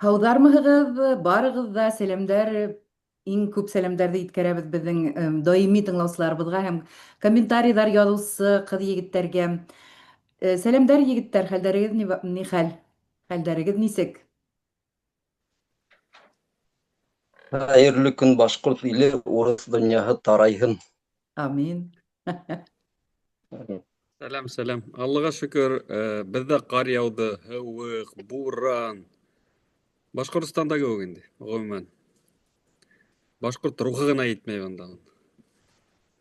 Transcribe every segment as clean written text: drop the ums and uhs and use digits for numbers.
Һауҙармыһығыҙ, барығыҙ ҙа сәләмдәр, иң күп сәләмдәрҙе еткерәбеҙ беҙҙең даими тыңлаусыларыбыҙға һәм комментарийҙар яҙыусы ҡыҙ-егеттәргә. Сәләмдәр, егеттәр, хәлдәрегеҙ ни хәл? Хәлдәрегеҙ нисек? Хәйерле көн башҡорт иле, урыҫ донъяһы тарайһын. Амин. Сәләм, сәләм. Аллаға шөкөр, беҙҙә ҡар яуҙы, һыуыҡ, буран. Башҡортостанда кеүек инде, ғөмүмән. Башҡорт рухы ғына етмәй бында.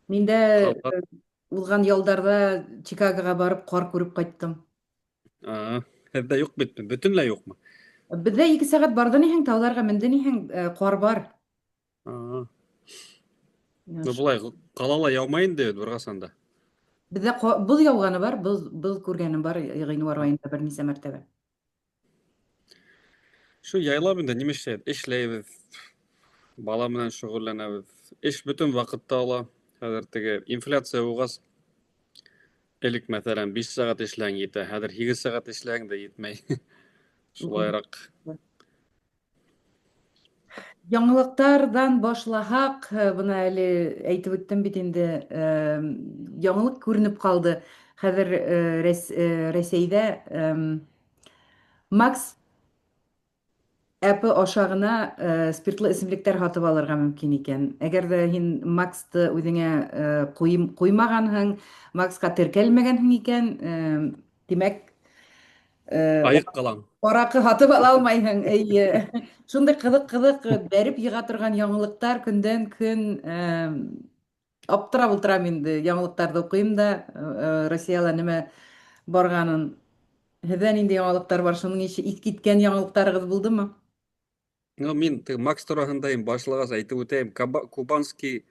Мин дә Ҡалған. уҙған ялдарҙа Чикагоға барып ҡар күреп ҡайттым. Һеҙҙә юҡ бит, бөтөнләй юҡмы? Беҙҙә 2 сәғәт барҙы ниһәң, тауҙарға менде ниһәң, ҡар бар. Былай ҡалала яумай инде бер ҡасан да. Беҙҙә боҙ яуғаны бар, боҙ күргәнем бар ғинуар айында бер нисә мәртәбә. Шу яйлап инде нимә эшләйбеҙ? Эшләйбеҙ, бала менән шөғөлләнәбеҙ. Эш бөтөн ваҡытта ала. Хәҙер теге инфляция уғас, элек мәҫәлән 5 сәғәт эшләһәң етә, хәҙер 8 сәғәт эшләһәң дә етмәй. Шулайыраҡ. Яңылыҡтарҙан башлаһаҡ, бына әле әйтеп үттем бит инде, яңылыҡ күренеп ҡалды. Хәҙер Рәсәйҙә Макс әпе аша ғына спиртлы эсемлектәр һатып алырға мөмкин икән. Әгәр ҙә һин Максты үҙеңә ҡуймағанһың, Максҡа теркәлмәгәнһең икән, тимәк, Айыҡ ҡалам. араҡы һатып ала алмайһың. Эйе. Шундай ҡыҙыҡ-ҡыҙыҡ бәреп йыға торған яңылыҡтар көндән-көн аптырап ултырам инде. Яңылыҡтарҙы уҡыйым да, Россияла нимә барғанын. Һеҙҙә ниндәй яңылыҡтар бар? Шуның иҫ киткән яңылыҡтарығыҙ булдымы? Мин Макс тураһында башлағас әйтеп үтәйем. Кубанский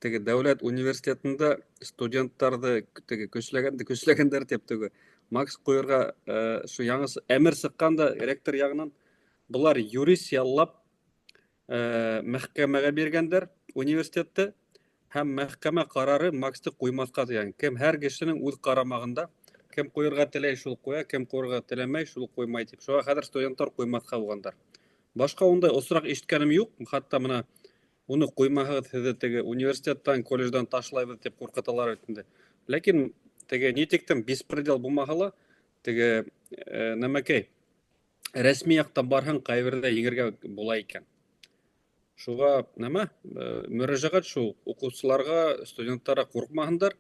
теге дәүләт университетында студенттарҙы теге көсләгәндәр тип теге Макс ҡуйырға шу яңы әмер сыҡҡанда ректор яғынан былар юрист яллап мәхкәмәгә биргәндәр университетты һәм мәхкәмә ҡарары Максты ҡуймаҫҡа тигән. Кем һәр кешенең үҙ ҡарамағында кем ҡуйырға теләй шул ҡуя, кем ҡуйырға теләмәй шул ҡуймай тип. Шуға хәҙер студенттар ҡуймаҫҡа булғандар. Башҡа ундай осраҡ ишеткәнем юҡ. Хатта бына уны ҡуймаһығыҙ, һеҙҙе теге университеттан, колледждан ташлайбыҙ тип ҡурҡыталар бит инде. Ләкин теге ни тиктем беспредел булмаһа ла, теге нәмәкәй рәсми яҡтан барһаң, ҡайберҙә еңергә була икән. Шуға мөрәжәғәт шул уҡыусыларға, студенттарға ҡурҡмаһындар,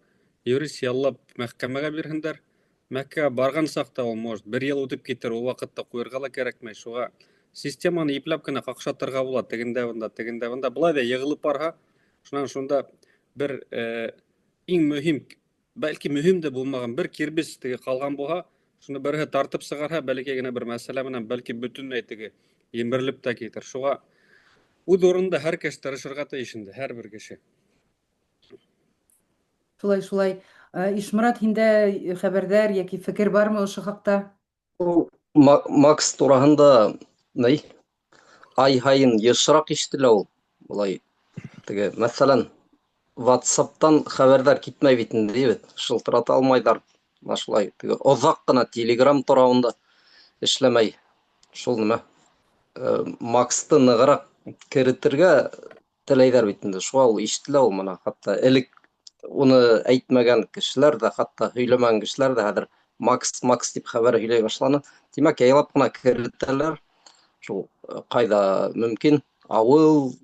юрист яллап мәхкәмәгә бирһендәр. Мәхкәмәгә барған саҡта ул, может, 1 йыл үтеп китер, ул ваҡытта ҡуйырға ла кәрәкмәй. Шуға системаны ипләп кенә ҡаҡшатырға була, тегендә бында. Былай ҙа йығылып барһа, шунан шунда бер иң мөһим, бәлки мөһим дә булмаған бер кирбес теге ҡалған булһа, шуны береһе тартып сығарһа, бәләкәй генә бер мәсьәлә менән бәлки бөтөнләй теге емерелеп тә китер. Шуға үҙ урынында һәр кеш тырышырға тейеш инде, һәр бер кеше. Шулай. Ишморат, һиндә хәбәрҙәр йәки фекер бармы ошо хаҡта? Макс тураһында ай һайын йышыраҡ ишетелә ул. Былай теге мәҫәлән WhatsApp-тан хәбәрҙәр китмәй бит инде, шылтырата алмайҙар. Шулай теге оҙаҡ ҡына Telegram торауында эшләмәй. Шул нимә? Максты нығыраҡ керетергә теләйҙәр бит инде. Шуға ул ишетелә ул мына. Хатта элек уны әйтмәгән кешеләр ҙә, хатта һөйләмәгән кешеләр ҙә хәҙер Макс тип хәбәр һөйләй башланы. Тимәк, яйлап ҡына керетәләр. Шул ҡайҙа мөмкин, ауыл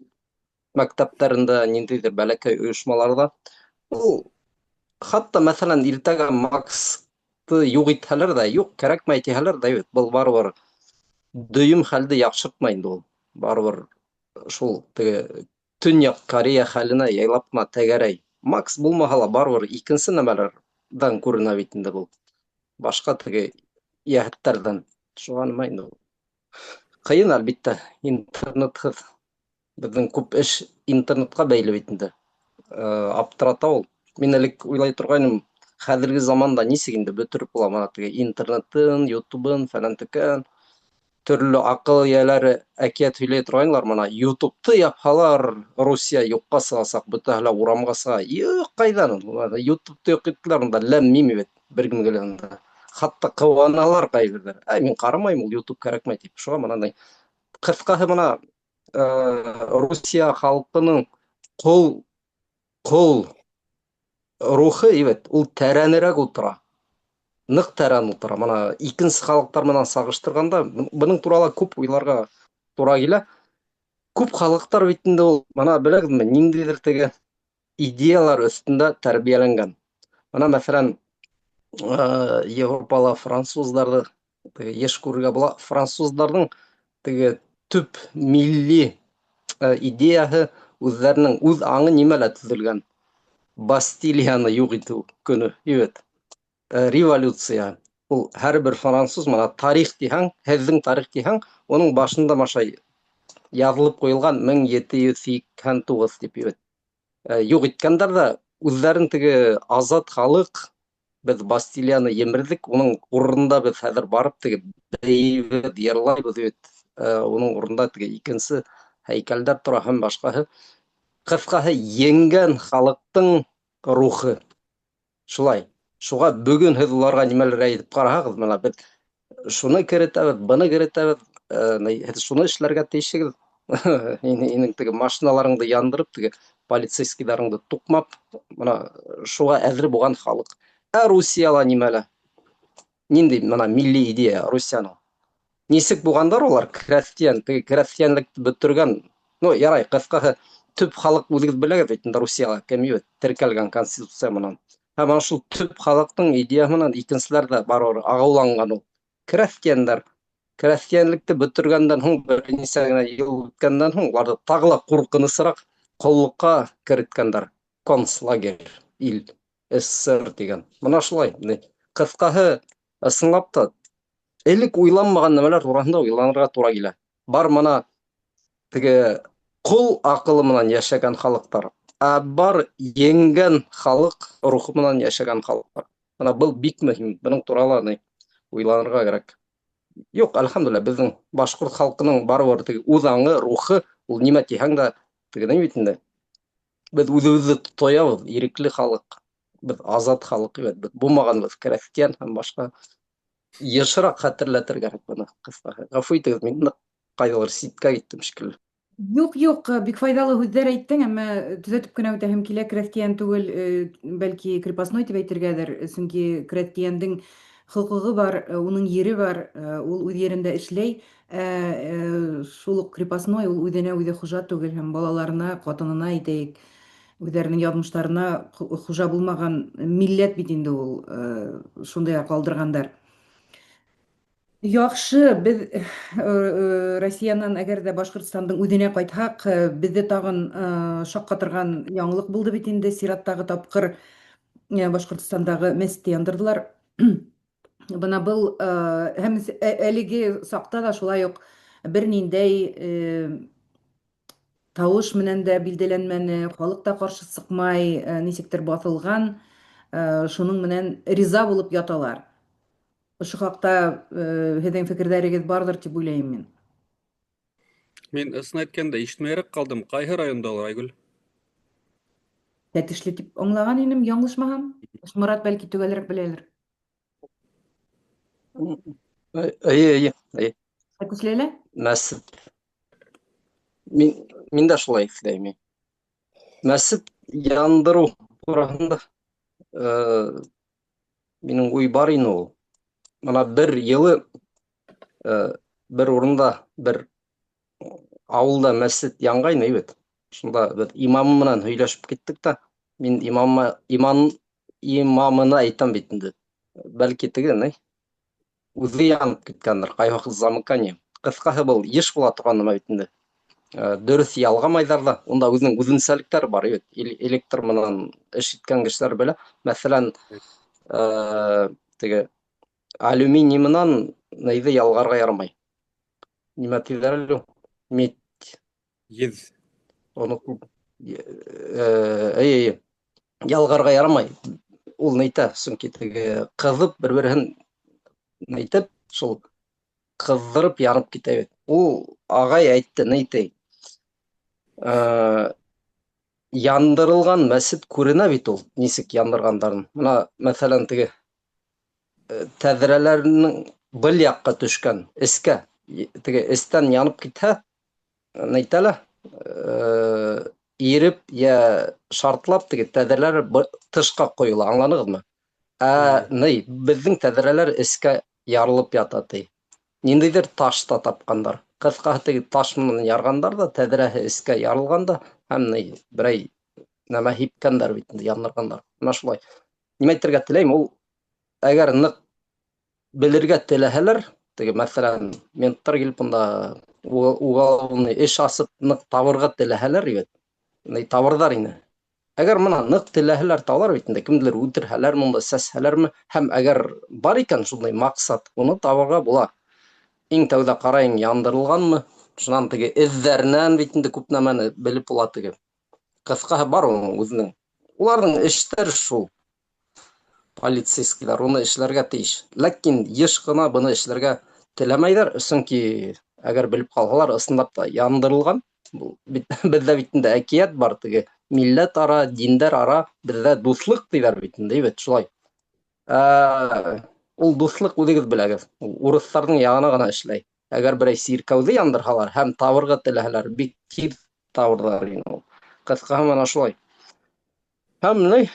мәктәптәрендә, ниндәйҙер бәләкәй ойошмаларҙа. Ул хатта мәҫәлән иртәгә Максты юҡ итһәләр ҙә, юҡ, кәрәкмәй тиһәләр ҙә, был барыбер дөйөм хәлде яҡшыртмай инде ул. Барыбер шул теге Төньяҡ Корея хәленә яйлап ҡына тәгәрәй. Макс булмаһа ла барыбер икенсе нәмәләрҙән күренә бит инде был. Башҡа теге йәһәттәрҙән. Шуға нимә инде ул. Ҡыйын, әлбиттә, интернетһыҙ. Беҙҙең күп эш интернетҡа бәйле бит инде. Аптырата ул. Мин элек уйлай торғайным, хәҙерге заманда нисек инде бөтөрөп була бына теге интернетын, ютубын, фәлән-текән, төрлө аҡыл эйәләре әкиәт һөйләй торғайнылар, мына ютубты япһалар, Русия юҡҡа сығасаҡ, бөтәһе лә урамға сыға. Юҡ, ҡайҙан ул? Ютубты юҡ иттеләр, унда ләм-мим бит, бер кемгә лә. Хатта ҡыуаналар ҡайберҙәр. Мин ҡарамайым, ул ютуб кәрәкмәй тип. Шуға мынандай Кыскаһы мына Русия халкының кол рухы ибет ул тәрәнерәк утыра. Нык тәрән утыра. Мына икенче халыктар менән сагыштырганда буның туралы күп уйларга тура килә. Күп халыктар бит инде ул мына беләсезме, ниндидер теге идеялар өстендә тәрбияләнгән. Мына мәсәлән, Европала французларды еш күрергә була. Французларның теге төп милли идеяһы үзләренең үз аңы нимәлә төзелгән? Бастилияны юк итү көне, ибет. Революция. Ул һәрбер француз мына тарих дисәң, һезнең тарих дисәң, оның башында машай язылып куелган 1789 дип ибет. Юк иткәндәр дә үзләрен теге азат халык, без Бастилияны емердек, оның урынында без хәзер барып теге бейбет йырлайбыз ибет. Оның урынында теге икенче һәйкәлдәр тора һәм башкаһы. Кыскаһы, йенгән халыктың рухы. Шулай. Шуға бөгөн һеҙ уларға нимәләр әйтеп ҡараһағыҙ, мына беҙ шуны керетәбеҙ, быны керетәбеҙ, һеҙ шуны эшләргә тейешһегеҙ. Һинең теге машиналарыңды яндырып, теге полицейскийҙарыңды туҡмап, мына шуға әҙер булған халыҡ. Русияла нимәлә? Ниндәй мына милли идея Русияның? Нисек булгандар улар? Крәҫтиән, теге крәҫтиәнлекте бөтөргән. Ну, ярай, ҡыҫҡаһы, төп халыҡ үҙегеҙ беләгеҙ бит инде Русияла кем ибет, теркәлгән конституция менән. Һәм ана шул төп халыҡтың идеяһы менән икенселәр дә барыбер ағыуланған ул. Крәҫтиәндәр. Крәҫтиәнлекте бөтөргәндән һуң, бер нисә генә йыл үткәндән һуң, уларҙы тағы ла ҡурҡынысыраҡ ҡоллоҡҡа кереткәндәр. Концлагерь, ил, СССР тигән. Бына шулай. Ҡыҫҡаһы, ысынлап та, элек уйланмаған нәмәләр тураһында уйланырға тура килә. Бар мына теге ҡол аҡылы менән йәшәгән халыҡтар. Бар еңгән халыҡ рухы менән йәшәгән халыҡтар. Бына был бик мөһим. Бының турала уйланырға кәрәк. Юк, әлхәмдүлилләһ, безнең башҡорт халҡының барыбер теге үҙ аңы, рухы, ул нимә тиһәң дә, тегенең бит инде. Без үҙебеҙҙе тоябыҙ, ирекле халыҡ. Без азат халыҡ ибет. Без булмағанбыҙ, крәҫтиән һәм башҡа. Йышыраҡ хәтерләтергә быны, ҡыҫҡаһы. Ғәфү итегеҙ, мин ныҡ ҡайҙалыр ситкә киттем шикелле. Юк, бик файдалы һүҙҙәр әйттең, әммә төҙәтеп кенә үтәһем килә, крәҫтиән түгел, бәлки крепостной тип әйтергәҙер, сөнки крәҫтиәндең хоҡуғы бар, уның ере бар, ул үҙ ерендә эшләй, шул уҡ крепостной, ул үҙенә үҙе хужа түгел һәм балаларына, ҡатынына әйтәйек, үҙҙәренең яҙмыштарына хужа булмаған милләт бит инде ул, шундайға ҡалдырғандар. Яҡшы, беҙ Россиянан әгәр ҙә Башҡортостандың үҙенә ҡайтһаҡ, беҙҙе тағын шаҡҡатырған яңылыҡ булды бит инде, сираттағы тапҡыр Башҡортостандағы мәсетте яндырҙылар. Бына был һәм әлеге саҡта ла шулай уҡ бер ниндәй тауыш менән дә билдәләнмәне, халыҡ та ҡаршы сыҡмай, нисектер баҫылған, шуның менән риза булып яталар. Ошо хаҡта һеҙҙең фекерҙәрегеҙ барҙыр тип уйлайым мин. Мин ысын әйткәндә ишетмәйерәк ҡалдым. Ҡайһы районда ул, Айгөл? Тәтешле тип аңлаған инем, яңылышмаһам. Морат бәлки төгәлерәк беләлер. Эйе. Тәтешлелә? Мәсет. Мин дә шулай иҫләйем. Мәсет яндырыу тураһында минең уй бар ине ул. Мына бер йылы бер урында, бер ауылда мәсет янғайны бит. Шунда беҙ имамы менән һөйләшеп киттек тә, мин имамына әйтәм бит инде. Бәлки теге, үҙе янып киткәндер, ҡайһы ваҡыт замыкание. Ҡыҫҡаһы, был йыш була торған нәмә бит инде. Дөрөҫ ялғамайҙар ҙа, унда үҙенең үҙенсәлектәре бар бит. Электр менән эш иткән кешеләр белә. Мәҫәлән, теге алюминий менән нейҙе ялғарға ярамай. Нимә тиҙәр әле? Медь. Еҙ. Эйе. Ялғарға ярамай. Ул нәйтә, сөнки теге ҡыҙып бер-береһен нәйтеп, шул ҡыҙҙырып янып китә бит. Ул ағай әйтте, нәйтәй. Яндырылған мәсет күренә бит ул, нисек яндырғандарын. Мына, мәҫәлән, теге тәҙрәләренең был яҡҡа төшкән, эскә, теге эстән янып китһә, нәйтәлә, иреп я шартлап теге тәҙрәләр тышҡа ҡойола, аңланығыҙмы? Беҙҙең тәҙрәләр эскә ярылып ята, ти. Ниндәйҙер таш та тапҡандар. Ҡыҫҡаһы, теге таш менән ярғандар да, тәҙрәһе эскә ярылған да, һәм берәй нәмә һипкәндәр бит, яндырғандар. Бына шулай. Нимә әйтергә теләйем, ул әгәр ныҡ белергә теләһәләр, теге мәҫәлән, менттар килеп бында уголовный эш асып ныҡ табырға теләһәләр, табырҙар ине. Әгәр мына ныҡ теләһәләр табалар бит инде, кемделер үлтерһәләр, монда сәсһәләрме, һәм әгәр бар икән шундай маҡсат, уны табырға була. Иң тәүҙә ҡарайың, яндырылғанмы, шунан теге эҙҙәренән бит инде күп нәмәне белеп була теге. Ҡыҫҡаһы бар уның үҙенең. Уларҙың эштәре шул. Полицейскийлар уны эшләргә тейеш. Ләкин йыш ҡына быны эшләргә теләмәйҙәр, сөнки әгәр белеп ҡалһалар, ысынлап та яндырылған. Беҙҙә бит инде әкиәт бар, теге милләт ара, диндәр ара, беҙҙә дуҫлыҡ тиҙәр бит инде, бит шулай. Ул дуҫлыҡ үҙегеҙ беләгеҙ, урыҫтарҙың яғына ғына эшләй. Әгәр берәй сиркәүҙе яндырһалар һәм табырға теләһәләр, бик тиҙ табырҙар ине ул. Ҡыҫҡаһы мына шулай. Һәм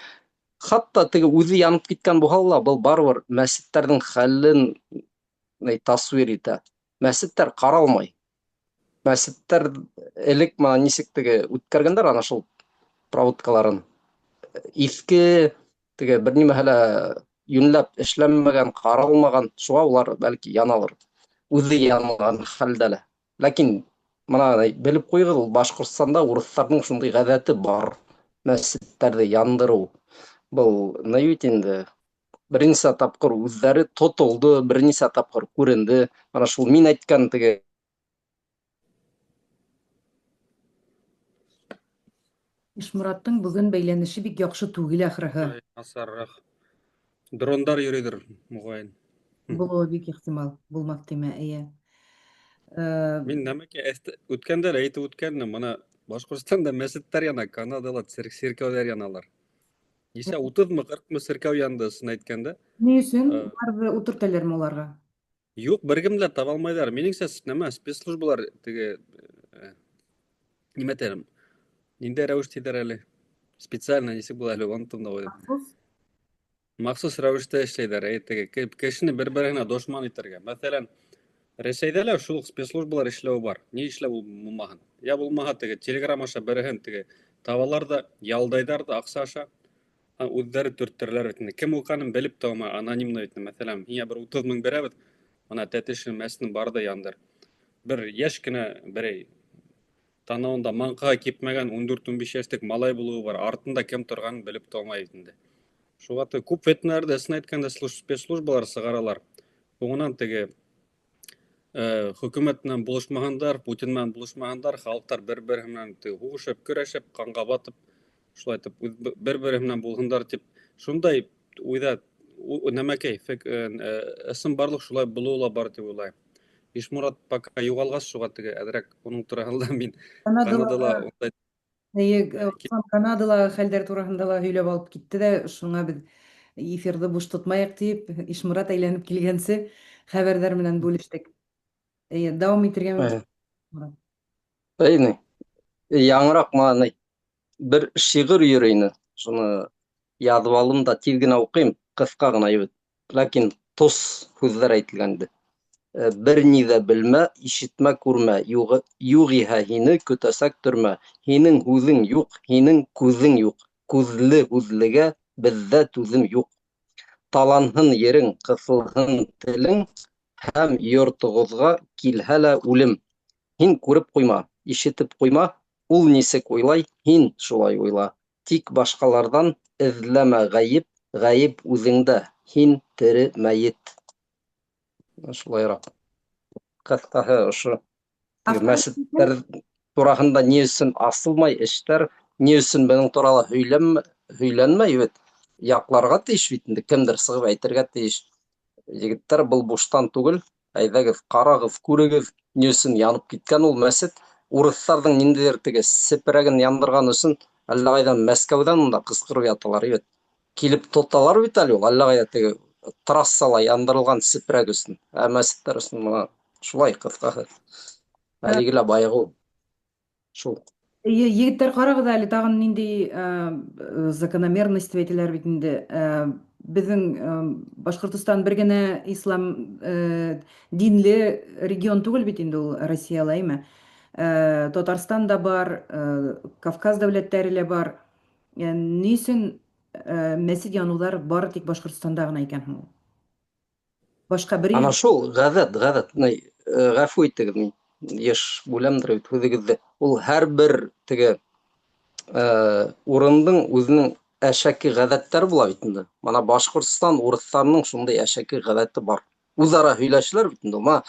хатта теге үҙе янып киткән булһа ла, был барыбер мәсеттәрҙең хәлен тасвир итә. Мәсеттәр ҡаралмай. Мәсеттәр элек мына нисек теге үткәргәндәр ана шул проводкаларын. Иҫке теге бер нимәһе лә йүнләп эшләнмәгән, ҡаралмаған, шуға улар бәлки яналыр. Үҙе янған хәлдә лә. Ләкин мына белеп ҡуйығыҙ, ул Башҡортостанда урыҫтарҙың шундай ғәҙәте бар. Мәсеттәрҙе яндырыу. Был бит инде бер нисә тапҡыр үҙҙәре тотолдо, бер нисә тапҡыр күренде. Ана шул мин әйткән теге Ишмураттың бөгөн бәйләнеше бик яҡшы түгел, ахырыһы. Насарыраҡ. Дрондар йөрөйҙөр, моғайын. Булыуы бик ихтимал. Булмаҫ тимә, эйе. Мин нәмәкә үткәндә лә әйтеп үткәнмен, бына Башҡортостанда мәсеттәр яна, Канадала сиркәүҙәр яналар. Нисә 30-мы, 40-мы сиркәү янды, ысын әйткәндә. Ни өсөн барҙы ултыртәләрме уларға? Юҡ, бер кемде лә таба алмайҙар. Минеңсә, нәмә спецслужбалар теге нимә тиерем, ниндәй рәүеш тиҙәр әле? Специально нисек була әле, оноттом да ҡуйҙым. Махсус? Махсус рәүештә эшләйҙәр, теге кешене бер-береһенә дошман итергә. Мәҫәлән, Рәсәйҙә лә шул спецслужбалар эшләү бар. Ни эшләү булмаһын? Я булмаһа, теге телеграм аша береһен теге табалар да, ялдайҙар да аҡса аша, үҙҙәре төрттөрәләр бит. Кем уканын белеп тә анонимно бит. Мәҫәлән, һиңә бер 30 мең бирәбеҙ, ана тәтешен мәсенең барҙы яндыр. Бер йәш кенә берәй танауында маңҡаға кипмәгән 14-15 йәштек малай булыуы бар. Артында кем торғанын белеп тә алмай бит инде. Шуға күп ветнәрҙе, ысын әйткәндә, спецслужбалар сығаралар. Һуңынан теге хөкүмәт менән булышмаһындар, Путин менән булышмаһындар, халыҡтар бер-береһе менән һуғышып, көрәшеп, ҡанға батып, шулай итеп бер-береһе менән булһындар тип, шундай уйҙа нәмәкәй, ысын барлыҡ шулай булыуы ла бар тип уйлайым. Ишмурат пока юғалғас, шуға теге әҙерәк уның тураһында мин Канадала Канадала хәлдәр тураһында ла һөйләп алып китте дә, шуңа беҙ эфирҙы буш тотмайыҡ тип, Ишмурат әйләнеп килгәнсе хәбәрҙәр менән бүлештек. Дауам итергә мөмкин. Әйне, яңыраҡ мана бер шиғыр йөрөй ине. Шуны яҙып алдым да тиҙ генә уҡыйым, ҡыҫҡа ғына ебет. Ләкин тос һүҙҙәр әйтелгән иде. Бер ни ҙә белмә, ишетмә, күрмә, юҡ иһә һине көтәсәк төрмә. Һинең һүҙең юҡ, һинең күҙең юҡ. Күҙле һүҙлегә беҙҙә түҙем юҡ. Таланһын ерең, ҡыҫылһын телең, һәм йортоғоҙға килһә лә үлем. Һин күреп ҡуйма, ишетеп ҡуйма, ул нисек уйлай, һин шулай уйла. Тик башҡаларҙан эҙләмә ғәйеп, ғәйеп үҙеңдә, һин тере мәйет. Шулайыраҡ. Ҡыҫҡаһы ошо. Мәсеттәр тураһында ни өсөн асылмай эштәр, ни өсөн бының турала һөйләнмәй бит. Яҡларға тейеш бит инде, кемдер сығып әйтергә тейеш. Егеттәр, был буштан түгел, әйҙәгеҙ, ҡарағыҙ, күрегеҙ, ни өсөн янып киткән ул мәсет. Урыҫтарҙың ниндәйҙер теге сепрәген яндырған өсөн әллә ҡайҙан Мәскәүҙән унда ҡысҡырып яталар бит. Килеп тоталар бит әле ул, әллә ҡайҙа теге трассала яндырылған сепрәг өсөн. Мәсеттәр өсөн Шулай кыскаһы. Әлеге лә баягы ул. Шул. Егеттер карагыз әле тагын ниндәй закономерность әйтеләр бит инде. Безнең Башкортстан бер генә ислам динле регион түгел бит инде ул Россиялы, әйме? Татарстан да бар, Кавказ дәүләтләре лә бар. Ни өчен мәсет янулар бары тик Башкортстанда гына икән һуң? Башка бер Ана ир шул гадәт, гафу итегез, мин еш бүләмдер бит һүзегезде. Ул һәрбер теге урындың үзенең әшәки гадәттәре була бит инде. Мана Башкортстан урысларының шундай әшәки гадәте бар. Үзара һөйләшәләр бит инде. Ма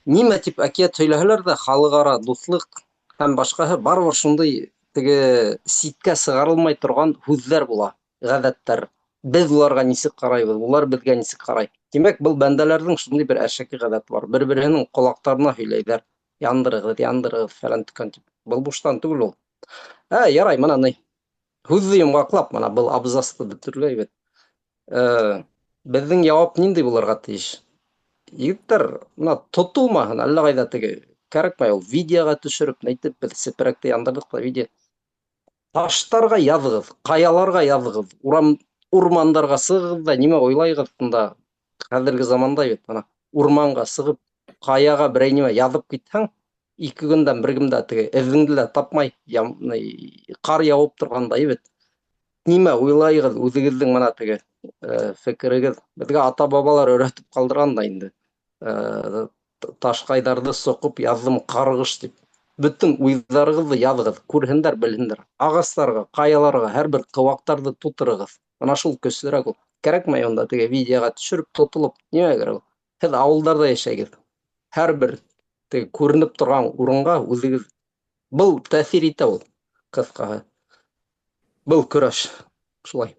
нимә тип әкият һөйләһәләр дә, халыкара дуслык һәм башкаһы барыбер шундай теге ситкә сыгарылмай торган һүзләр була, гадәттәр. Без уларга нисек карайбыз, улар безгә нисек карай. Димәк, был бәндәләрнең шундый бер әшәки гадәте бар. Бер-беренең колакларына һөйләйләр. Яндырыгыз, фәлән тикән дип. Был буштан түгел ул. Ярай, мана ни. Һүзне йомгаклап, мана был абзацты бетерергә бит. Безнең явап нинди булырга тиеш? Егеттер, мына тотылмаһын, әллә кайда теге кәрәкмәй ул. Видеога төшереп, әйтеп, без сепрәкте яндырдык та видео. Таштарга языгыз, каяларга языгыз, урмандарга сыгыгыз да нимә уйлайгыз шунда. Хәзерге заманда бит, мана урманга сыгып, каяга берәй нимә язып китсәң, 2 көндән бер кемдә теге эзеңде дә тапмай, кар явып торгандай бит. Нимә уйлайгыз, үзегезнең мана теге фикерегез. Безгә ата-бабалар өйрәтеп калдырган да инде. Ташкайдарды соқып яздым каргыш дип. Бүтән уйларыгызны языгыз, күрһендер, белһендер. Агачларга, каяларга һәрбер кыбактарды тутырыгыз. Ана шул көчлерәк ул. Кәрәкмәй онда теге видеога төшереп тотылып, нимә кирәк ул? Һез авылдарда яшәгез. Һәрбер теге күренеп торган урынга үзегез был тәэсир итә ул. Кыскаһы. Был көрәш. Шулай.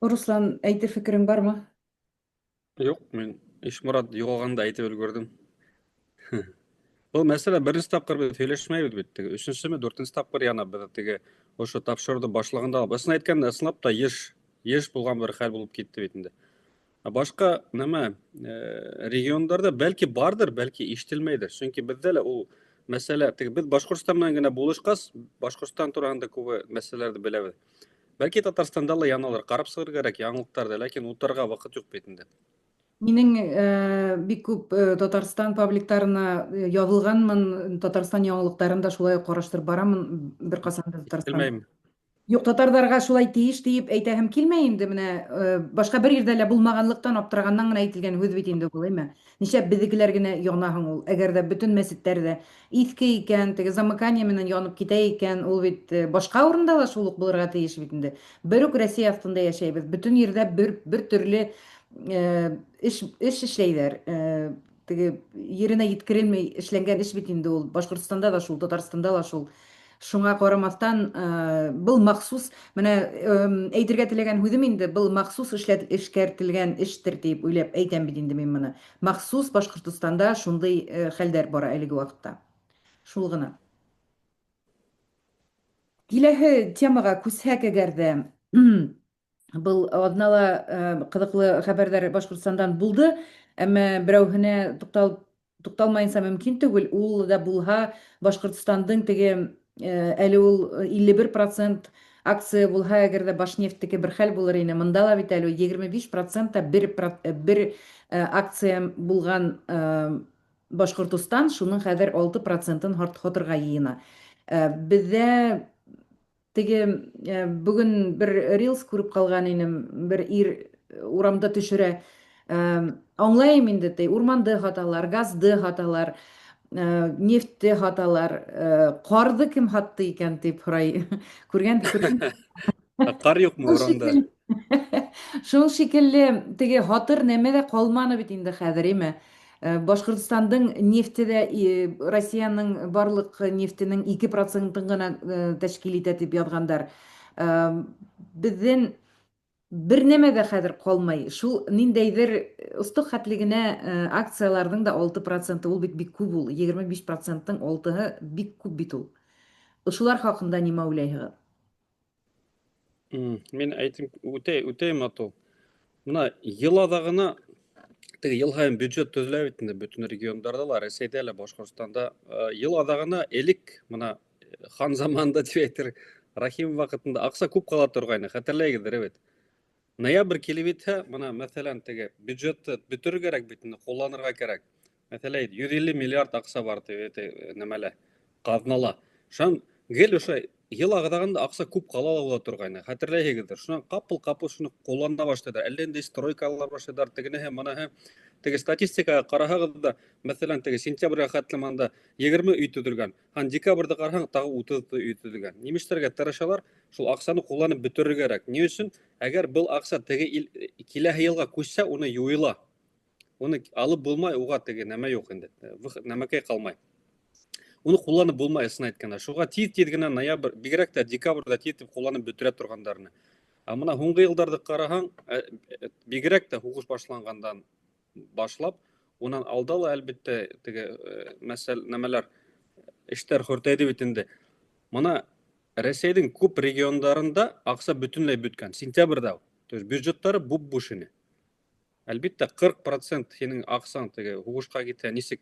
Руслан, әйтер фикерең бармы? Юк, мен Ишмурат югалганда әйтеп өлгөрдүм. Бұл мәселе бірінші тапқыр біз сөйлешмейбіз бит. Үшіншісі мен төртінші тапқыр яна біз теге ошо тапшырды башлағанда басын айтканда ысынлап та еш болған бір хәл болып кетті бетінде. Башка неме региондарда бәлки бардыр, бәлки ишетелмәйдер. Чөнки бездә лә ул мәсьәлә теге без Башкортстан менән генә булышкас, Башкортстан турында күп мәсьәләләрне беләбез. Бәлки Татарстанда ла яналар карап сыгыр кирәк яңалыктарда, ләкин утырга вакыт юк бетінде. Минең бик күп Татарстан пабликтарына язылганмын, Татарстан яңалыктарында шулай караштырып барамын бер касан Татарстан. Белмәйм. Юк, татарларга шулай тиеш дип әйтәһем килмәй инде менә башка бер ердә лә булмаганлыктан аптыраганнан гына әйтелгән һүз бит инде бу, әйме? Нишләп безнекеләр генә янаһың ул? Әгәр дә бөтен мәсетләрдә иске икән, теге замыкание менән янып китә икән, ул бит башка урында да шул ук булырга тиеш бит инде. Бер үк Россия астында яшәйбез. Бөтен ердә бер төрле эш эшләйләр. Теге yerine yetkерелмәй эшләнгән эш бит инде ул. Башкортстанда да шул, Татарстанда да шул. Шуңа карамастан был махсус, менә әйтергә теләгән һүзем инде, был махсус эшкәртелгән эштер дип уйлап әйтәм бит инде мин моны. Махсус Башкортстанда шундый хәлдәр бара әлеге вакытта. Шул гына. Киләһе темага күсһәк әгәр дә был аднала кызыклы хәбәрдар Башкортстандан булды, әмма берәүһенә тукталмаенса мөмкин түгел. Ул да булһа Башкортстандың теге әле ул 51% акция булһа, әгәр дә Башнефтьтеке бер хәл булыр ине. Монда ла бит әле 25% бер акция булган Башкортстан, шуның хәзер 6%-ын һатырга йыена. Бездә теге бүген бер рилс күреп калган идем, бер ир урамда төшерә. Аңлайм инде, урманды хаталар, газды хаталар, нефтте хаталар, карды кем хатты икән дип һорай. Күргән. Кар юкмы уранда? Шул шикелле теге хатыр нәмә дә калманы бит инде хәзер, әйме? Башкортстандың нефте дә Россиянең барлык нефтенең 2%-ын гына тәшкил итә дип язгандар. Безнең бер нәмә дә хәзер калмай. Шул ниндәйдер устук хәтле генә акцияларның да 6%, ул бит бик күп ул. 25%-ның 6-һы бик күп бит ул. Шулар хакында нимә уйлайһығыз? Мен әйтим үтәй мату. Мына ел адагына теге ел сайын бюджет төзелә бит инде бөтен региондарда ла, Рәсәйдә лә, Башкортстанда. Ел адагына элек мына хан заманында дип әйтер, Рахим вакытында акча күп кала торгайны, хәтерләйсездер бит. Ноябрь килеп итһә, мына мәсәлән теге бюджетты бетерергә кирәк бит инде, кулланырга кирәк. Мәсәлән, 150 миллиард акча бар дип нәмәлә, казнала. Шун гел ошо ел агыдаганда акча күп кала була торгайны, хәтерләйсездер. Шуннан капыл шуны куллана башлады. Әллә инде стройкалар башлады, тегенеһе, моныһы. Теге статистикага караһагыз да, мәсәлән, теге сентябрьгә хәтле монда 20 үй төзелгән. Һәм декабрьдә караһаң, тагы 30 үй төзелгән. Нимештәргә тырышалар? Шул акчаны кулланып бетерергә кирәк. Ни өчен? Әгәр был акча теге киләһе елга күчсә, уны юйыла. Уны алып булмай, уга теге нәмә юк инде. Нәмәкәй калмай. Уны кулланып булмай, исен әйткәндә. Шуга тиз генә ноябрь, бигрәк тә декабрьдә тиз кулланып бетерә торганнарны. Моны һуңгы елларда караһаң, бигрәк тә һугыш башлангандан башлап, унан алда ла әлбәттә теге мәсәл нәмәләр эштәр хөртәйде бит инде. Моны Рәсәйнең күп региондарында акча бөтенләй беткән. Сентябрьдә. То есть бюджетлары буп-буш ине. Әлбәттә 40% синең акчаң теге һугышка китә, нисек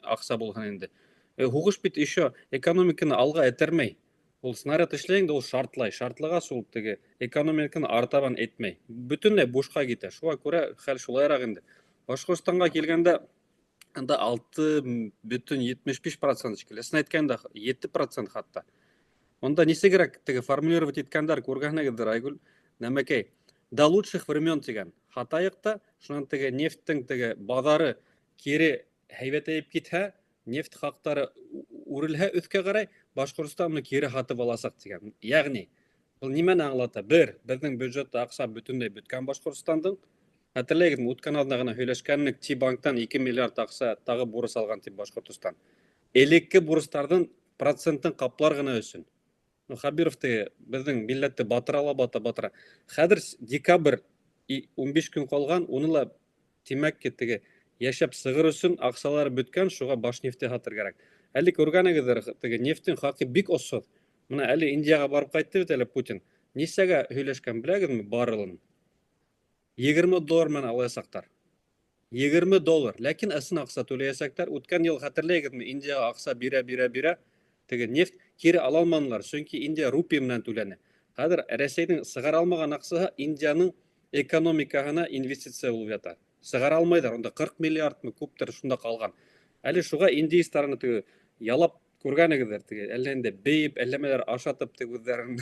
акча булган инде. Һугыш бит еще экономиканы алга этәрмәй. Ул снаряд эшләгәндә ул шартлай. Шартлагач ул теге экономиканы артабан әйтмәй. Бөтенләй бушка китә. Шуңа күрә хәл шулайрак инде. Башкортстанга килгәндә анда 6,75% шикелле. Исен әйткәндә 7% хатта. Онда нисегрәк теге формулировать иткәндәр күргәнегездер, Айгүл, нәмәкәй. До лучших времен дигән. Хатаякта шуннан теге нефттең теге базары кире һәйбәтәеп китһә, нефт хактары үрелһә өскә карай, Башкортстан кире хатып аласак дигән. Ягъни, бу нимәне аңлата? Бер, безнең бюджетта акча бөтенләй беткән Башкортстандың. Хәтерләгезме, үткән аҙна гына һөйләшкәннек, Ти-банктан 2 миллиард акча тагы бурыс алган дип Башкортстан. Элекке бурыстардан процентын каплар гына өчен. Хабиров теге безнең милләтте батыра. Хәзер декабрь 15 көн калган, уны ла тимәк теге яшәп сыгыр өчен акчалары беткән, шуга Башнефть хатыр кирәк. Әле күргәнегездер, теге нефтен хакы бик осот. Менә әле Индияга барып кайтты бит әле Путин. Нисәгә һөйләшкән беләгезме барылын? $20 менән аласактар. $20. Ләкин асын акча түләячәктәр. Үткән ел хәтерләгезме, Индияга акча бирә. Теге нефть кире ала алмадылар, чөнки Индия рупия менән түләне. Хәзер Рәсәйнең сыгара алмаган акчаһы Индияның экономикаһына инвестиция булып ята. Сыгара алмайдар, онда 40 миллиардмы күптер шунда калган. Әле шуга индиецларны теге ялап күргәнегездер, теге әллә инде бейеп, әлләмәләр ашатып теге үзләрен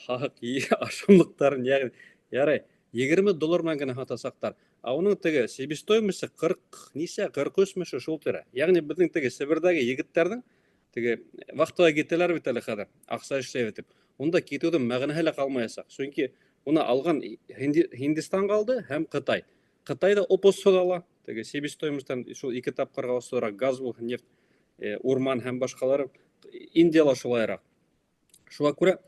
хак ашамлыктарын ярый $20 менән генә хатасактар. Аның теге себестоимосты 43 шул тирә. Ягъни безнең теге Сибирдәге егетләрнең теге вакытыга китәләр бит әле хәзер, акча эшләп итеп. Унда китүдән мәгънәһе лә калмаячак. Чөнки уны алган Һиндстан калды һәм Кытай. Кытайда опосод ала, теге себестоимостьтан шул 2 тапкырга осырак газ бу, нефть, урман һәм башкалары. Индияла шулайрак. Шуңа күрә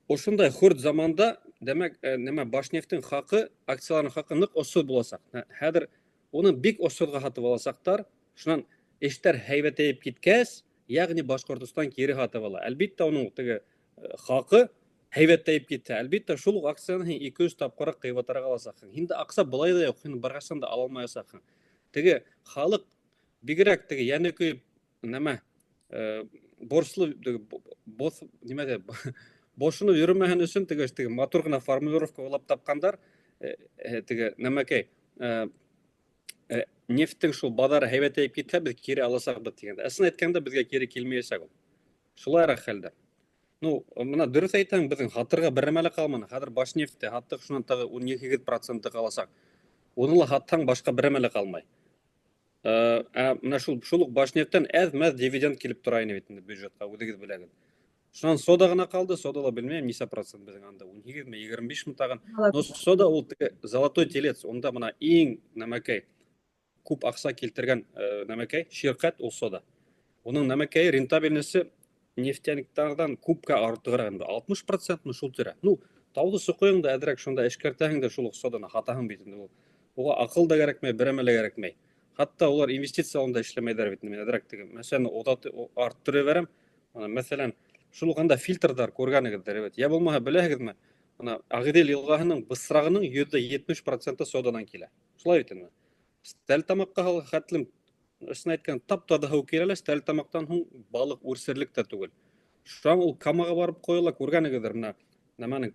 ошондай хурд заманда, демәк, нема Башнефтьнең хакы, акцияларның хакы нык осод буласак. Хәзер уны бик осодга хатып аласактар. Шуннан эштәр һәйбәтәеп киткәс, ягъни Башкортстан кире хатып ала. Әлбәттә уның теге хакы һәйбәтәеп китә. Әлбәттә шул акцияны 200 тапкырак кыйбатырга аласак. Инде акча булай да юк, баргачан да ала алмаячак. Теге халык бигрәк теге яны көйп нема борчлы бос нимәдә бошыны йөрмәһен өчен теге матур гына формулировка булып тапкандар, теге нәмәкәй нефттең шул базары һәйбәтәеп китһә, без кире аласакбыз дигәндә. Асын әйткәндә безгә кире килмәячәк ул. Шулайрак хәлдә. Ну, менә дөрес әйтәм, безнең хатырга бер нәмә лә калманы. Хәзер Башнефть хаттык шуннан тагы 12% каласак. Уны ла хаттан башка бер нәмә лә калмай. Менә шул Башнефтьтән әз-мәз дивиденд килеп тора ине бит инде бюджетка, үзегез беләгез. Шуннан сода гына калды, сода ла белмәйм, ничә процент безнең анда 18 25 тагын. Но сода ул золотой телец, онда менә иң нәмәкәй күп акча килтергән нәмәкәй ширкәт ул сода. Уның нәмәкәй рентабельности нефтяниктардан күпкә артыграк, 60% шул тирә. Ну, тауды сукыйң да әдрәк шунда эшкәртәһең дә шул соданы хатаһың бит инде ул. Уга акыл да кирәкмәй, берәмә лә кирәкмәй. Хатта улар инвестицияларында эшләмәйдәр бит. Мен әдрәк теге, мәсәлән, арттырып берәм. Мәсәлән, шул канда фильтрдар күргәнегездер бит. Я булмаһа беләһегезме? Ана Агыйдел елғаһының бысрағының %70% содадан килә. Шулай бит инде. Стәлтамакка хәтлем ышны әйткән тап-таза һыу килә, стәлтамактан һуң балык үрсерлек тә түгел. Шуң ул камага барып коела, күргәнегездер менә. Нәмәнең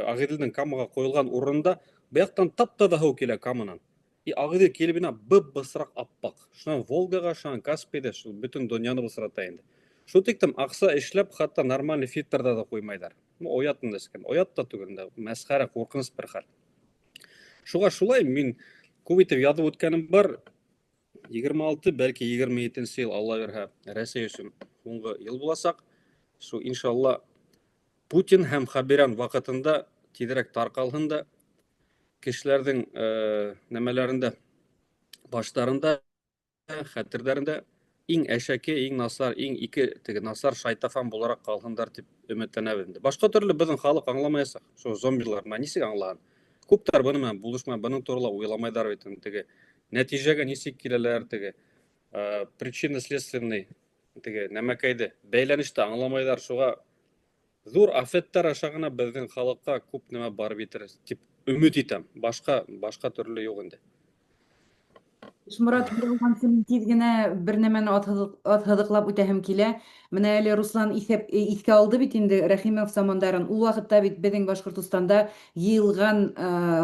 Агыйделнең камага коелган урында бу тап-таза һыу килә камынан. И Агыйдел килеп бина бысрак аппак. Шуңа Волгага, шуңа Каспийда, шу бөтен дөньяны бысрата инде. Шу тиктем акса эшләп, хатта нормальный фильтрда да куймайдар. Оятын да эскән. Оят та түгел инде. Мәсхәрә, куркыныс бер хәл. Шуңа шулай мин күп итеп язып үткәнем бар. 26, бәлки 27 ел Алла бирһә, Россия өчен һуңгы ел буласак. Шу иншалла Путин һәм Хабиран вакытында тизрәк таркалһын да кешеләрнең нәмәләрендә баштарында, хәтерләрендә иң әшәке, иң насар, иң ике насар шайтафан буларак калһындар дип өметләнәбез инде. Башка төрле безнең халык аңламаячак. Шу зомбилар нисек аңлаган? Күптәр буны менән булышмай, буның турында уйламайдар бит инде. Нәтиҗәгә нисек киләләр, причинно-следственный нәмәкәйде бәйләнеште аңламайдар. Шуга зур афеттар аша гына безнең халыкка күп нәмә барып итер дип өмет итәм. Башка төрле юк инде. Ишмурат, син тиз генә бер нәмәне атһыҙыҡлап үтәһем килә. Менә әле Руслан иҫкә алды бит инде Рәхимов замандарын. Ул ваҡытта бит беҙҙең Башҡортостанда йыйылған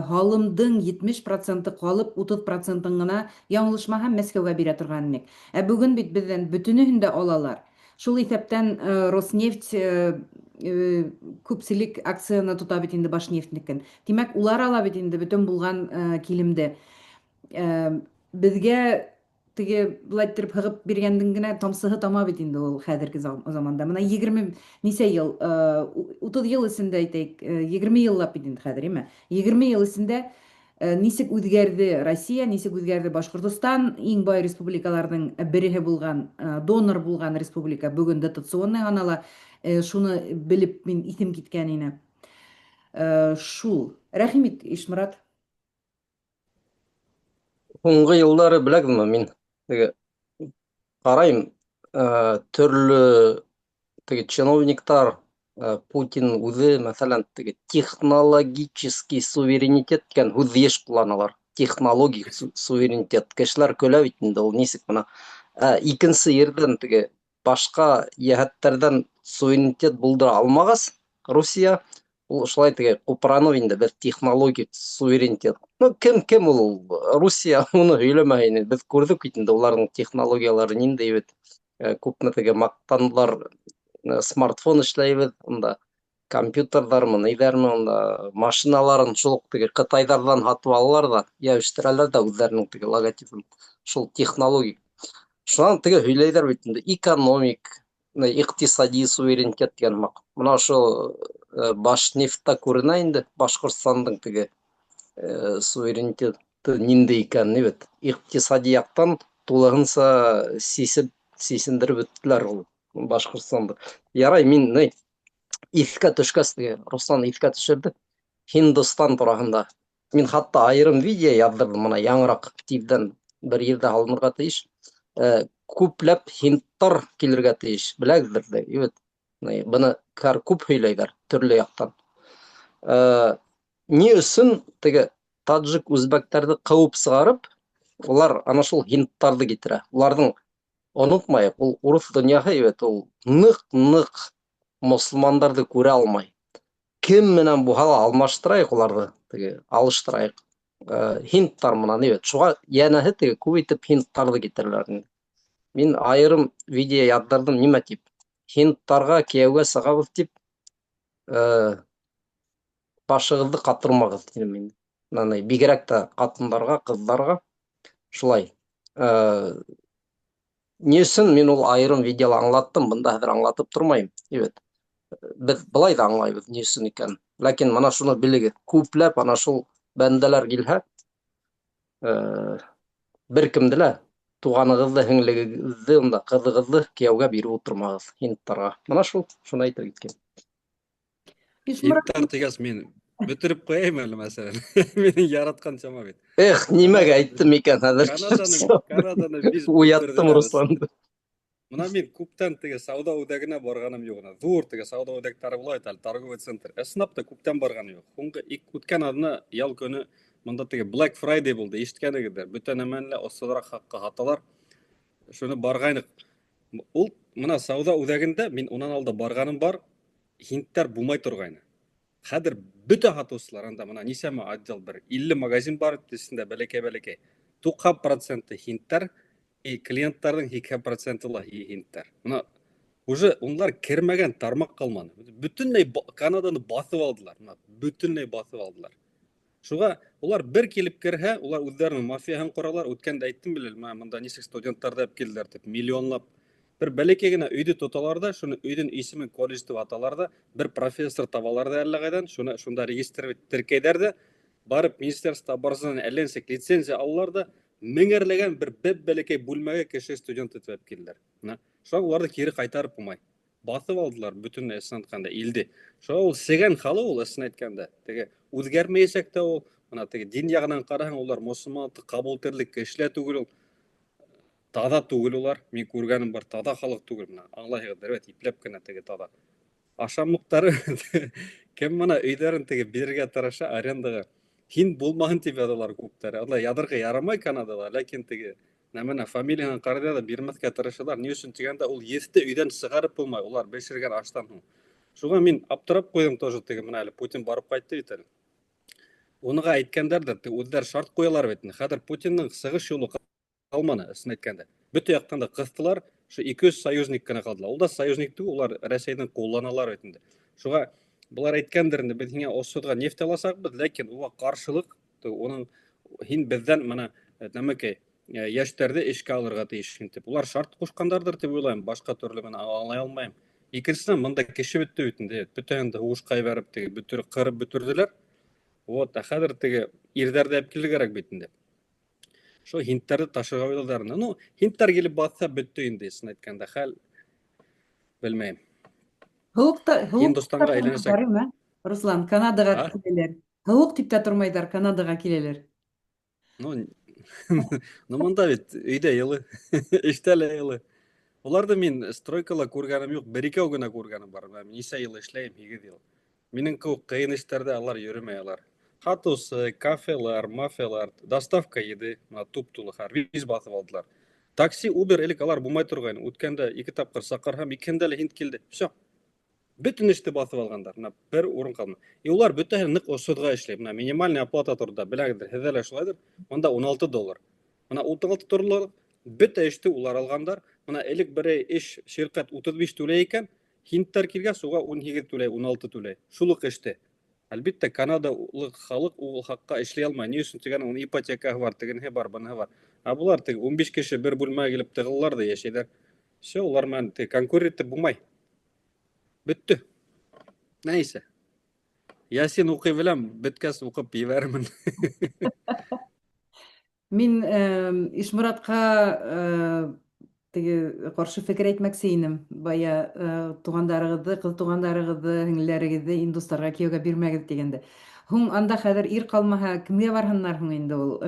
һалымдың 70% ҡалып, 30% гына яңылышмаһам Мәскәүгә бирә торған инек. Ә бөгөн бит беҙҙән бөтөнөһөн дә алалар. Шул иҫәптән Роснефть күпселек акцияны тота бит инде Башнефтьнекен. Тимәк, улар ала бит инде бөтөн булған килемде. Безгә былай итеп һығып биргәндең генә тамсыһы тама бит инде ул хәҙерге заманда. Менә 20 нисә ел, 30 ел эсендә әйтәйек, 20 еллап бит инде хәҙер, име? 20 ел эсендә нисек үҙгәрҙе Россия, нисек үҙгәрҙе Башҡортостан, иң бай республикаларҙың береһе булған, донор булған республика, бөгөн дотационный һанала, шуны белеп мин иҫем киткән ине. Шул. Рәхим ит, Ишмурат. Һуңғы йылдары беләгеҙме мин ҡарайым, төрлө чиновниктар, Путин үҙе, мәҫәлән, технологический суверенитет дигән һүҙҙе йыш ҡулланалар. Технологик суверенитет. Кешеләр көлә бит инде, ул нисек бына. Икенсе ерҙән башҡа йәһәттәрҙән суверенитет булдыра алмағас, Русия, ул шулай ҡупранып инде, беҙ технологик суверенитет. Кем ул? Русия уны һөйләмәһә ине. Беҙ күрҙек бит инде уларҙың технологиялары ниндәй бит. Күпме маҡтанылар, смартфон эшләйбеҙ, унда компьютерҙармы, нейҙәрме, унда машиналарын шул Ҡытайҙарҙан һатып алалар да, йәбештерәләр да үҙҙәренең логотипын. Шул технологик. Шунан һөйләйҙәр бит инде, экономик, иҡтисади суверенитет дигән маҡ. Мына шул Башнефтта күренә инде Башҡортостандың суверенитеты ниндәй икәнен бит. Иҡтисади яҡтан тулыһынса сисендереп бөттөләр ул Башҡортостанды. Ярай, мин иҫкә төшкәс, Руслан иҫкә төшөрҙө, Һиндостан тураһында. Мин хатта айырым видео яҙҙырҙым, мына яңыраҡ тиҙҙән бер ерҙә һалынырға тейеш. Күпләп һиндтар килергә тейеш, беләгеҙҙер. Быны күп һөйләйҙәр төрлө яҡтан. Ни өсөн таджик үзбәктәрҙе ҡыуып сығарып, улар ана шул һиндтарҙы китерә. Уларҙың, онотмайыҡ, ул урыҫ донъяһы, ул ныҡ мосолмандарҙы күрә алмай. Кем менән булһа ла алмаштырайыҡ уларҙы, алыштырайыҡ. Һиндтар менән, шуға йәнәһе күп итеп һиндтарҙы китерәләр. Мин айырым видео яҙҙырҙым, нимә тип, һиндтарға кейәүгә сығабыҙ тип, башығыҙҙы ҡатырмағыҙ, тинем инде. Бигерәк тә ҡатындарға, ҡыҙҙарға, шулай. Ни өсөн мин ул айырым видеола аңлаттым, бында хәҙер аңлатып тормайым. Беҙ былай да аңлайбыҙ, ни өсөн икән. Ләкин мана шуны белегеҙ, күпләп ана шул бәндәләр килһә, бер кемде лә туғанығыҙҙы, һеңлегеҙҙе, унда ҡыҙығыҙҙы кейәүгә биреп ултырмағыҙ һиндтарға. Мана шуны әйтер киткән. Һиндтар тигәс, мин бөтөрөп ҡуяйым әле, мәсәлән. Минең яратҡан сама бит. Нимәгә әйттем икән хәҙер? Канаданы Уяттым Русланды. Мына мен күптән теге сауда үдәгенә барганым юк. Зур теге сауда үдәктәре була бит әле, торговый центр. Ысынлап та күптән барган юк. Һуңгы үткән адны ял көне монда теге Black Friday булды. Ишеткәнегездер. Бөтен нәмәне осыдрак хакка һаталар. Шуны баргайнык. Ул мына сауда үдәгендә мин унан алда барганым бар. Һиндтәр булмай торгайны. Хәзер бөтә һатучылар анда мына нисәмә отдел бер 50 магазин бар исендә бәләкәй. 90% һиндтәр, клиентларның 2% ла һиндтәр. Мына уже унлар кермәгән тармак калмады. Бөтенләй Канаданы басып алдылар. Мына бөтенләй басып алдылар. Шуға улар бер килеп керһә, улар үзләренең мафияһын коралар. Үткәндә әйттем бит, монда ничек студентлар дип килделәр дип, миллионлап. Бер бәләкәй генә өйдө тоталар да, шуны өйдән исемен колледж дип аталар да, бер профессор табалар да әллә кайдан, шунда регистр теркәйдәр дә, барып министерство барсынан әлләнсек лицензия алалар да, меңәрләгән бер бәләкәй бүлмәгә кеше студент итеп килделәр. Шуңа уларны кире кайтарып булмай. Басып алдылар бөтенләй исен әйткәндә илде. Шуңа ул сегән халык ул исен әйткәндә. Теге үзгәрмәячәк тә ул, мына теге дин ягынан караһаң, улар мусулманлыкты кабул итерлек кешеләр түгел ул. Тада түгел улар. Мин күргәнем бар, тада халык түгел. Мына аңлайһығыҙ, ипләп кенә теге тада. Ашамлыктары кем мына өйдәрен теге бирергә тырыша арендаға. Һинд булмаһын дип язалар күптәре. Алай ядырга ярамай Канадада, ләкин теге нәмәне фамилияны карады да бирмәскә тырышалар. Ни өчен дигәндә, ул есте өйдән сыгарып булмай, улар бешергән аштан һуң. Шуңа мин аптырап куйдым тоже теге менә әле Путин барып кайтты бит әле. Уныга әйткәндәр дә, үзләр шарт куялар бит. Хәзер Путинның сыгыш юлы калманы, исен әйткәндә. Бөтә яктан да кыстылар, шу 200 союзник кенә калдылар. Ул да союзник түгел, улар Россиядән кулланалар бит инде. Шуңа булар әйткәндер инде, без һиңа Осода нефть аласакбыз, ләкин уга каршылык, уның һин бездән менә нәмәкәй яшьтәрде эшкә алырга тиеш дип. Улар шарт кушкандардыр дип уйлайм, башка төрле мен аңлай алмайм. Икенчедән, монда кеше бетте бит инде. Бөтенде һушка бәреп теге бүтүр кырып бөтүрделәр. Вот, хәзер теге ирдәрдә әп килергәрәк бит инде. Шо һиндтәрне ташыга уйладар. Ну, һиндтәр килеп батса бетте инде, исен әйткәндә, хәл белмәйм. Һиндстанга әйләнәсәк. Руслан, Канадага А? киләләр. Һук дип тә тормайдар, Канадага киләләр. Ну, монда бит өйдә йылы, эштә лә йылы. Уларда мин стройкала күргәнем юк, бер-икәү генә күргәнем бар. Нисә ел эшләйм, 8 ел. Минең кеүек кыен эштәрдә алар йөрмәй алар. Хатусы, кафелар, мафиялар, доставка еды, туп-тулы һәрбис басып алдылар. Такси, Uber элек алар булмай торган. Үткәндә 2 тапкыр сакырһам, икәндә лә һинд килде. Всё. Бөтен эште басып алгандар. Бер урын калмады. Улар бөтәһе нык осудга эшләй. Минимальная оплата турында беләгездер, һеҙҙә лә шулайдыр. Монда $16. Мына $16 бөтә эште улар алгандар. Мына элек берәй эш ширкәт 35 түләй икән, һиндтәр килгәс, уга 18 түләй, 16 түләй. Шулык эште. Әлбиттә, Канадалык халык ул хакка эшләй алмай. Ни өчен дигән, уның ипотекаһы бар, тегенһе бар, буныһы бар. Булар теге 15 кеше бер бүлмәгә килеп тыгылалар да яшәйҙәр. Всё, улар менән конкурент булмай. Бөттө. Нәйсә. Ясин укый беләм, беткәс укып ебәрмен. Мин Ишмуратка теге каршы фикер әйтмәкче идем. Бая тугандарыгызды, кыз тугандарыгызды, һеңләрегезде индустарга кияүгә бирмәгез дигәндә. Һуң анда хәзер ир калмаһа, кемгә барһыннар һуң инде ул?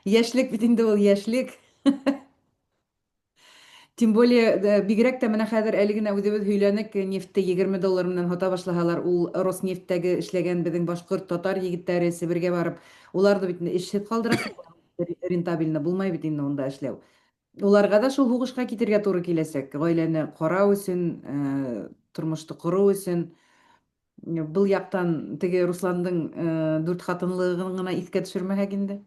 Яшьлек бит инде ул, яшьлек. Тем более, бигрәк тә менә хәзер әле генә үзебез һөйләнек, нефтте $20 менән һата башлаһалар, ул Роснефтьтәге эшләгән безнең башкорт, татар егетләре Себергә барып, уларны бит эшсез калдырасың, рентабельно булмай бит инде унда эшләү. Уларга да шул һугышка китергә туры киләсәк, гаиләне карау өчен, тормышты кору өчен. Был яктан теге Русландың 4 хатынлыгын гына искә төшермәһәк инде.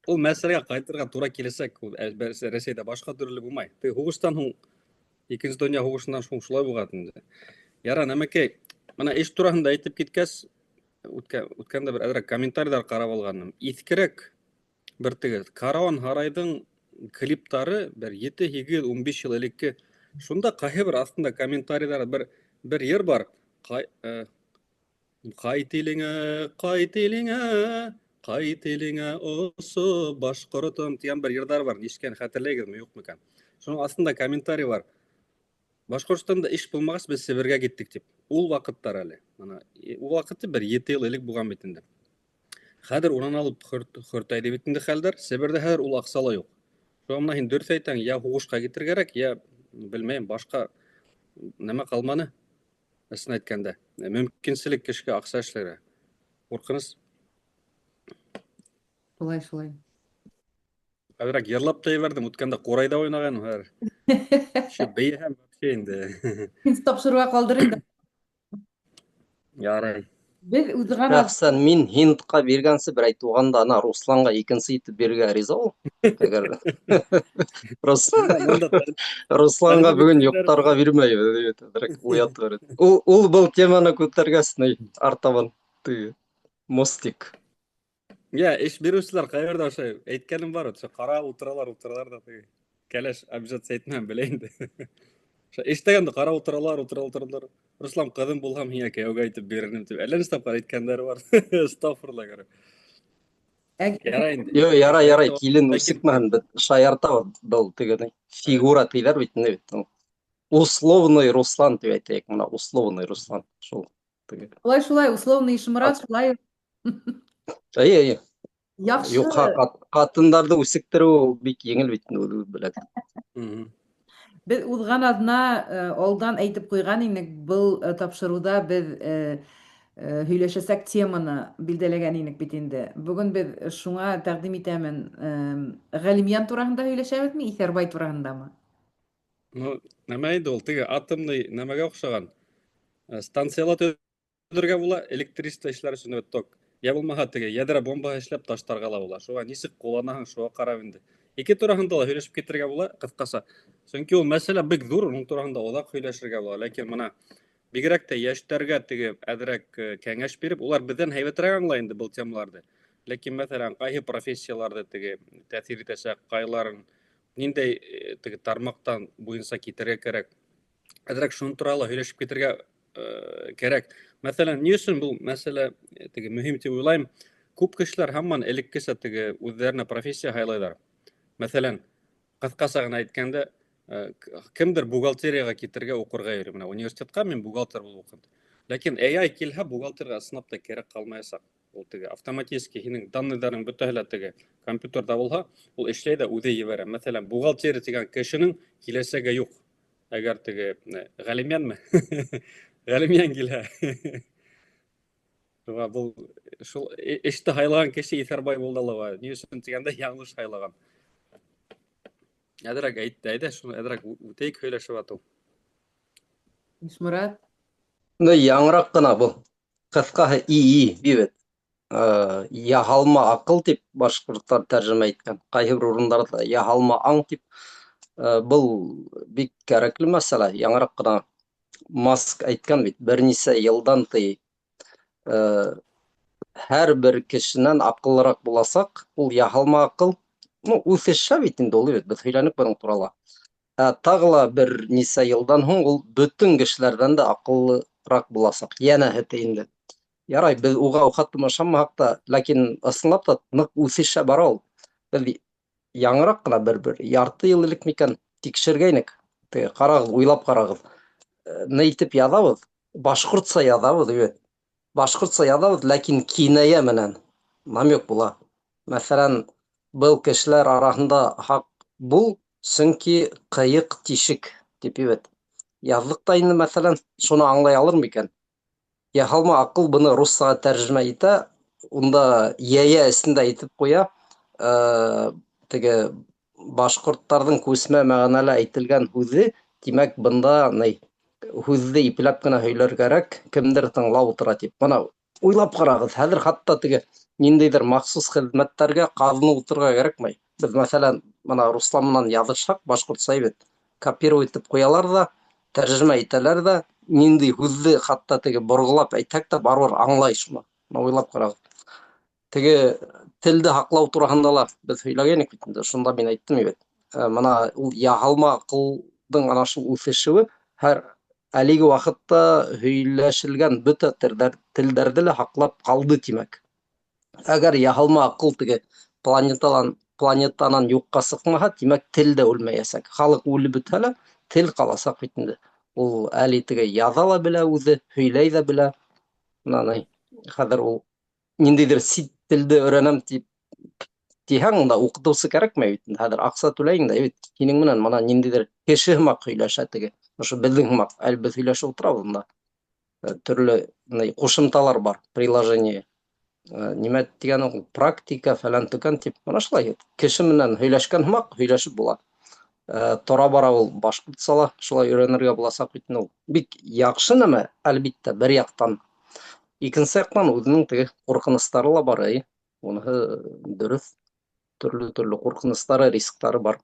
Ул мәсьәләгә кайтырга туры киләсәк, Рәсәйдә башка төрле булмай. Теге һугыштан һуң, икенче дөнья һугышыннан соң шулай булган инде. Яра, нәмәкәй, менә эш тураһында әйтеп киткәс, үткәндә бер әҙерәк комментарийҙар ҡарап алғанмын. Иҫкерәк бер теге Караван һарайҙың клиптары бер 7, 8, 15 йыл элекке. Шунда ҡайһы бер аҫтында комментарийҙар бер йыр бар. Ҡайт илеңә осо башҡортом тигән бер йырҙар бар. Ишеткән хәтерләйһегеҙме, юҡмы икән? Шуның аҫтында комментарий бар. Башҡортостанда эш булмағас, без Себергә киттек дип. Ул ваҡыттар әле. Ул ваҡытты бер 7 йыл элек булған бит инде. Хәҙер унан алып хөртәйҙе бит инде хәлдәр. Себерҙә хәҙер ул аҡса ла юҡ. Шуға мына һин дөрес әйтәң, я һуғышҡа китер кәрәк, я белмәйем, башҡа нәмә ҡалманы. Ысын әйткәндә, мөмкинселек кешегә аҡса эшләргә. Ҡурҡыныс. Шулай, шулай. Хәҙерәк йырлап та ебәрҙем, үткәндә ҡурайҙа уйнағайным хәҙер. Ещё бейәһәм вообще инде. Син тапшырыуға ҡалдыр инде. Ярай. Беҙ үҙ ғына Шәхсән мин һиндҡа биргәнсе берәй туғанда ана Русланға икенсе итеп бирергә риза ул. Әгәр Русланға бөгөн юҡтарға бирмәйбеҙ, директ уятып бирә. Ул был теманы күтәргәс, ни артабан мостик. Я, эш биреүселәр ҡайһырҙа ошо әйткәнем бар, ошо ҡарап ултыралар да теге. Кәләш абжац әйтмәм белә инде. Ошо эштәгәнде ҡарап ултыралар. Руслан, ҡыҙым булһам, һиңә кейәүгә итеп бирермен тип. Әллә нисә тапҡыр әйткәндәре бар. Астағфирулла кәрәк. Ярай инде. Ярай, килен үсекмәһен, бит шаяртабыҙ был теге фигура тиҙәр бит инде бит. Условный Руслан тип әйтәйек, мына условный Руслан. Шул теге. шулай, условный Ишморат, шулай. Эйе. Яҡшы. Юҡһа ҡатындарҙы үсектереү бик еңел бит инде, беләк. Беҙ уҙған аҙна алдан әйтеп ҡуйған инек, был тапшырыуҙа беҙ һөйләшәсәк теманы билдәләгән инек бит инде. Бөгөн беҙ шуңа тәҡдим итәмен. Ғәлимйән тураһында һөйләшәбеҙме, Иҫәрбай тураһындамы? Ну, нәмә инде ул теге атомный нәмәгә оҡшаған. Станцияла төҙөргә була, электричество эшләр өсөн ток. Я булмаһа теге ядро бомбаһы эшләп таштарға ла була. Шуға нисек ҡулланаһың, шуға ҡарап инде. Ике тураһында ла һөйләшеп китергә була, ҡыҫҡаса. Сөнки ул мәсьәлә бик ҙур, уның тураһында оҙаҡ һөйләшергә була. Ләкин бына бигерәк тә йәштәргә теге әҙерәк кәңәш биреп, улар беҙҙән һәйбәтерәк аңлай инде был темаларҙы. Ләкин мәҫәлән, ҡайһы профессияларҙы теге тәьҫир итәсәк, ҡайһыларын ниндәй теге тармаҡтан буйынса китергә кәрәк. Әҙерәк шуның турала һөйләшеп китергә кәрәк. Мәҫәлән, ни өсөн был мәсьәлә теге мөһим тип уйлайым? Күп кешеләр һаман элеккесә теге үҙҙәренә профессия һайлайҙар. Мәҫәлән, ҡыҫҡаса ғына әйткәндә, кемдер бухгалтерияға китергә уҡырға йөрөй. Менә университетҡа мин бухгалтер булып уҡыдым. Ләкин AI килһә, бухгалтерға ысынлап та кәрәк ҡалмаясаҡ. Ул теге автоматически һинең данныйҙарың бөтәһе лә теге компьютерҙа булһа, ул эшләй ҙә үҙе ебәрә. Мәҫәлән, бухгалтерия тигән кешенең киләсәге юҡ. Әгәр теге Ғәлимйәнме? Ғәлимйән килһә. Был шул эште һайлаған кеше Иҫәрбай булды ла. Ни өсөн тигәндә яңылыш һайлаған. Әҙерәк әйтте, әйҙә шуны әҙерәк үтәйек һөйләшеп атыу. Ишморат. Яңыраҡ ҡына был. Ҡыҫҡаһы ИИ бит. Яһалма аҡыл тип башҡорттар тәржемә иткән. Ҡайһы бер урындарҙа яһалма аң тип. Был бик кәрәкле мәсьәлә. Яңыраҡ ҡына Маск әйткән бит, бер нисә йылдан ти һәр бер кешенән аҡыллыраҡ буласаҡ. Ул яһалма аҡыл. Үҫешә бит инде ул, беҙ һөйләнек бының турала. Тағы ла бер нисә йылдан һуң ул бөтөн кешеләрҙән дә аҡыллыраҡ буласаҡ. Йәнәһе инде. Ярай, беҙ уға уҡаттым ышанмаһаҡ та, ләкин ысынлап та ныҡ үҫешә бара ул. Беҙ яңыраҡ ҡына бер ярты йыл элек микән тикшергәйнек. Ҡарағыҙ, уйлап ҡарағыҙ. Ни итеп яҙабыҙ? Башҡортса яҙабыҙ, башҡортса яҙабыҙ, ләкин кинәйә менән намек була. Мәҫәлән, был кешеләр араһында хаҡ бул, сөнки ҡыйыҡ тишек тип яҙҙыҡ та инде, мәҫәлән, шуны аңлай алыр микән? Яһалма аҡыл быны руссаға тәржемә итә, унда йәйә эсендә итеп ҡуя. Теге башҡорттарҙың күсмә мәғәнәлә әйтелгән һүҙе, тимәк, бында һүҙҙе ипләп кенә һөйләр кәрәк, кемдер тыңлап ултыра тип. Бына уйлап ҡарағыҙ, хәҙер хатта теге ниндәйҙер махсус хеҙмәттәргә ҡаҙынып ултырырға кәрәкмәй. Беҙ, мәҫәлән, бына Руслан менән яҙышһаҡ, башҡортса бит, копировать итеп ҡуялар ҙа, тәржемә итәләр ҙә, ниндәй һүҙҙе хатта теге борғолап әйтһәк тә, барыбер аңлай шуны. Уйлап ҡарағыҙ. Теге телде һаҡлау тураһында ла беҙ һөйләгәйнек бит инде, шунда мин әйттем бит. Мына ул яһалма аҡылдың ана шул үҫешеүе һәр әлеге ваҡытта һөйләшелгән бөтә телдәрҙе лә һаҡлап ҡалды, тимәк. Әгәр яһалма аҡыл теге планетанан юҡҡа сыҡмаһа, тимәк, тел дә үлмәйәсәк. Халыҡ үлеп бөтһә лә, тел ҡаласаҡ бит инде. Ул әле теге яҙа ла белә үҙе, һөйләй ҙә белә. Хәҙер ул ниндәйҙер сит телде өйрәнәм тип тиһәң да укытучы кәрәкмәй бит. Хәзер акча түләйин дә бит. Синең менән мона ниндидер кеше һымак һөйләшә теге. Ошо безнең һымак, әле без һөйләшеп утырабыз монда. Төрле кушымталар бар, приложение. Нимә дигән ул практика фәлән төгән тип, менә шулай кеше менән һөйләшкән һымак һөйләшеп була. Тора бара ул башкортчала шулай өйрәнергә буласак бит. Ул бик яхшы нәмә, әлбиттә, бер яктан. Икенче яктан үзенең теге куркынычлары ла бар, уныһы дөрес. Төрле куркынычлары, рисктары бар.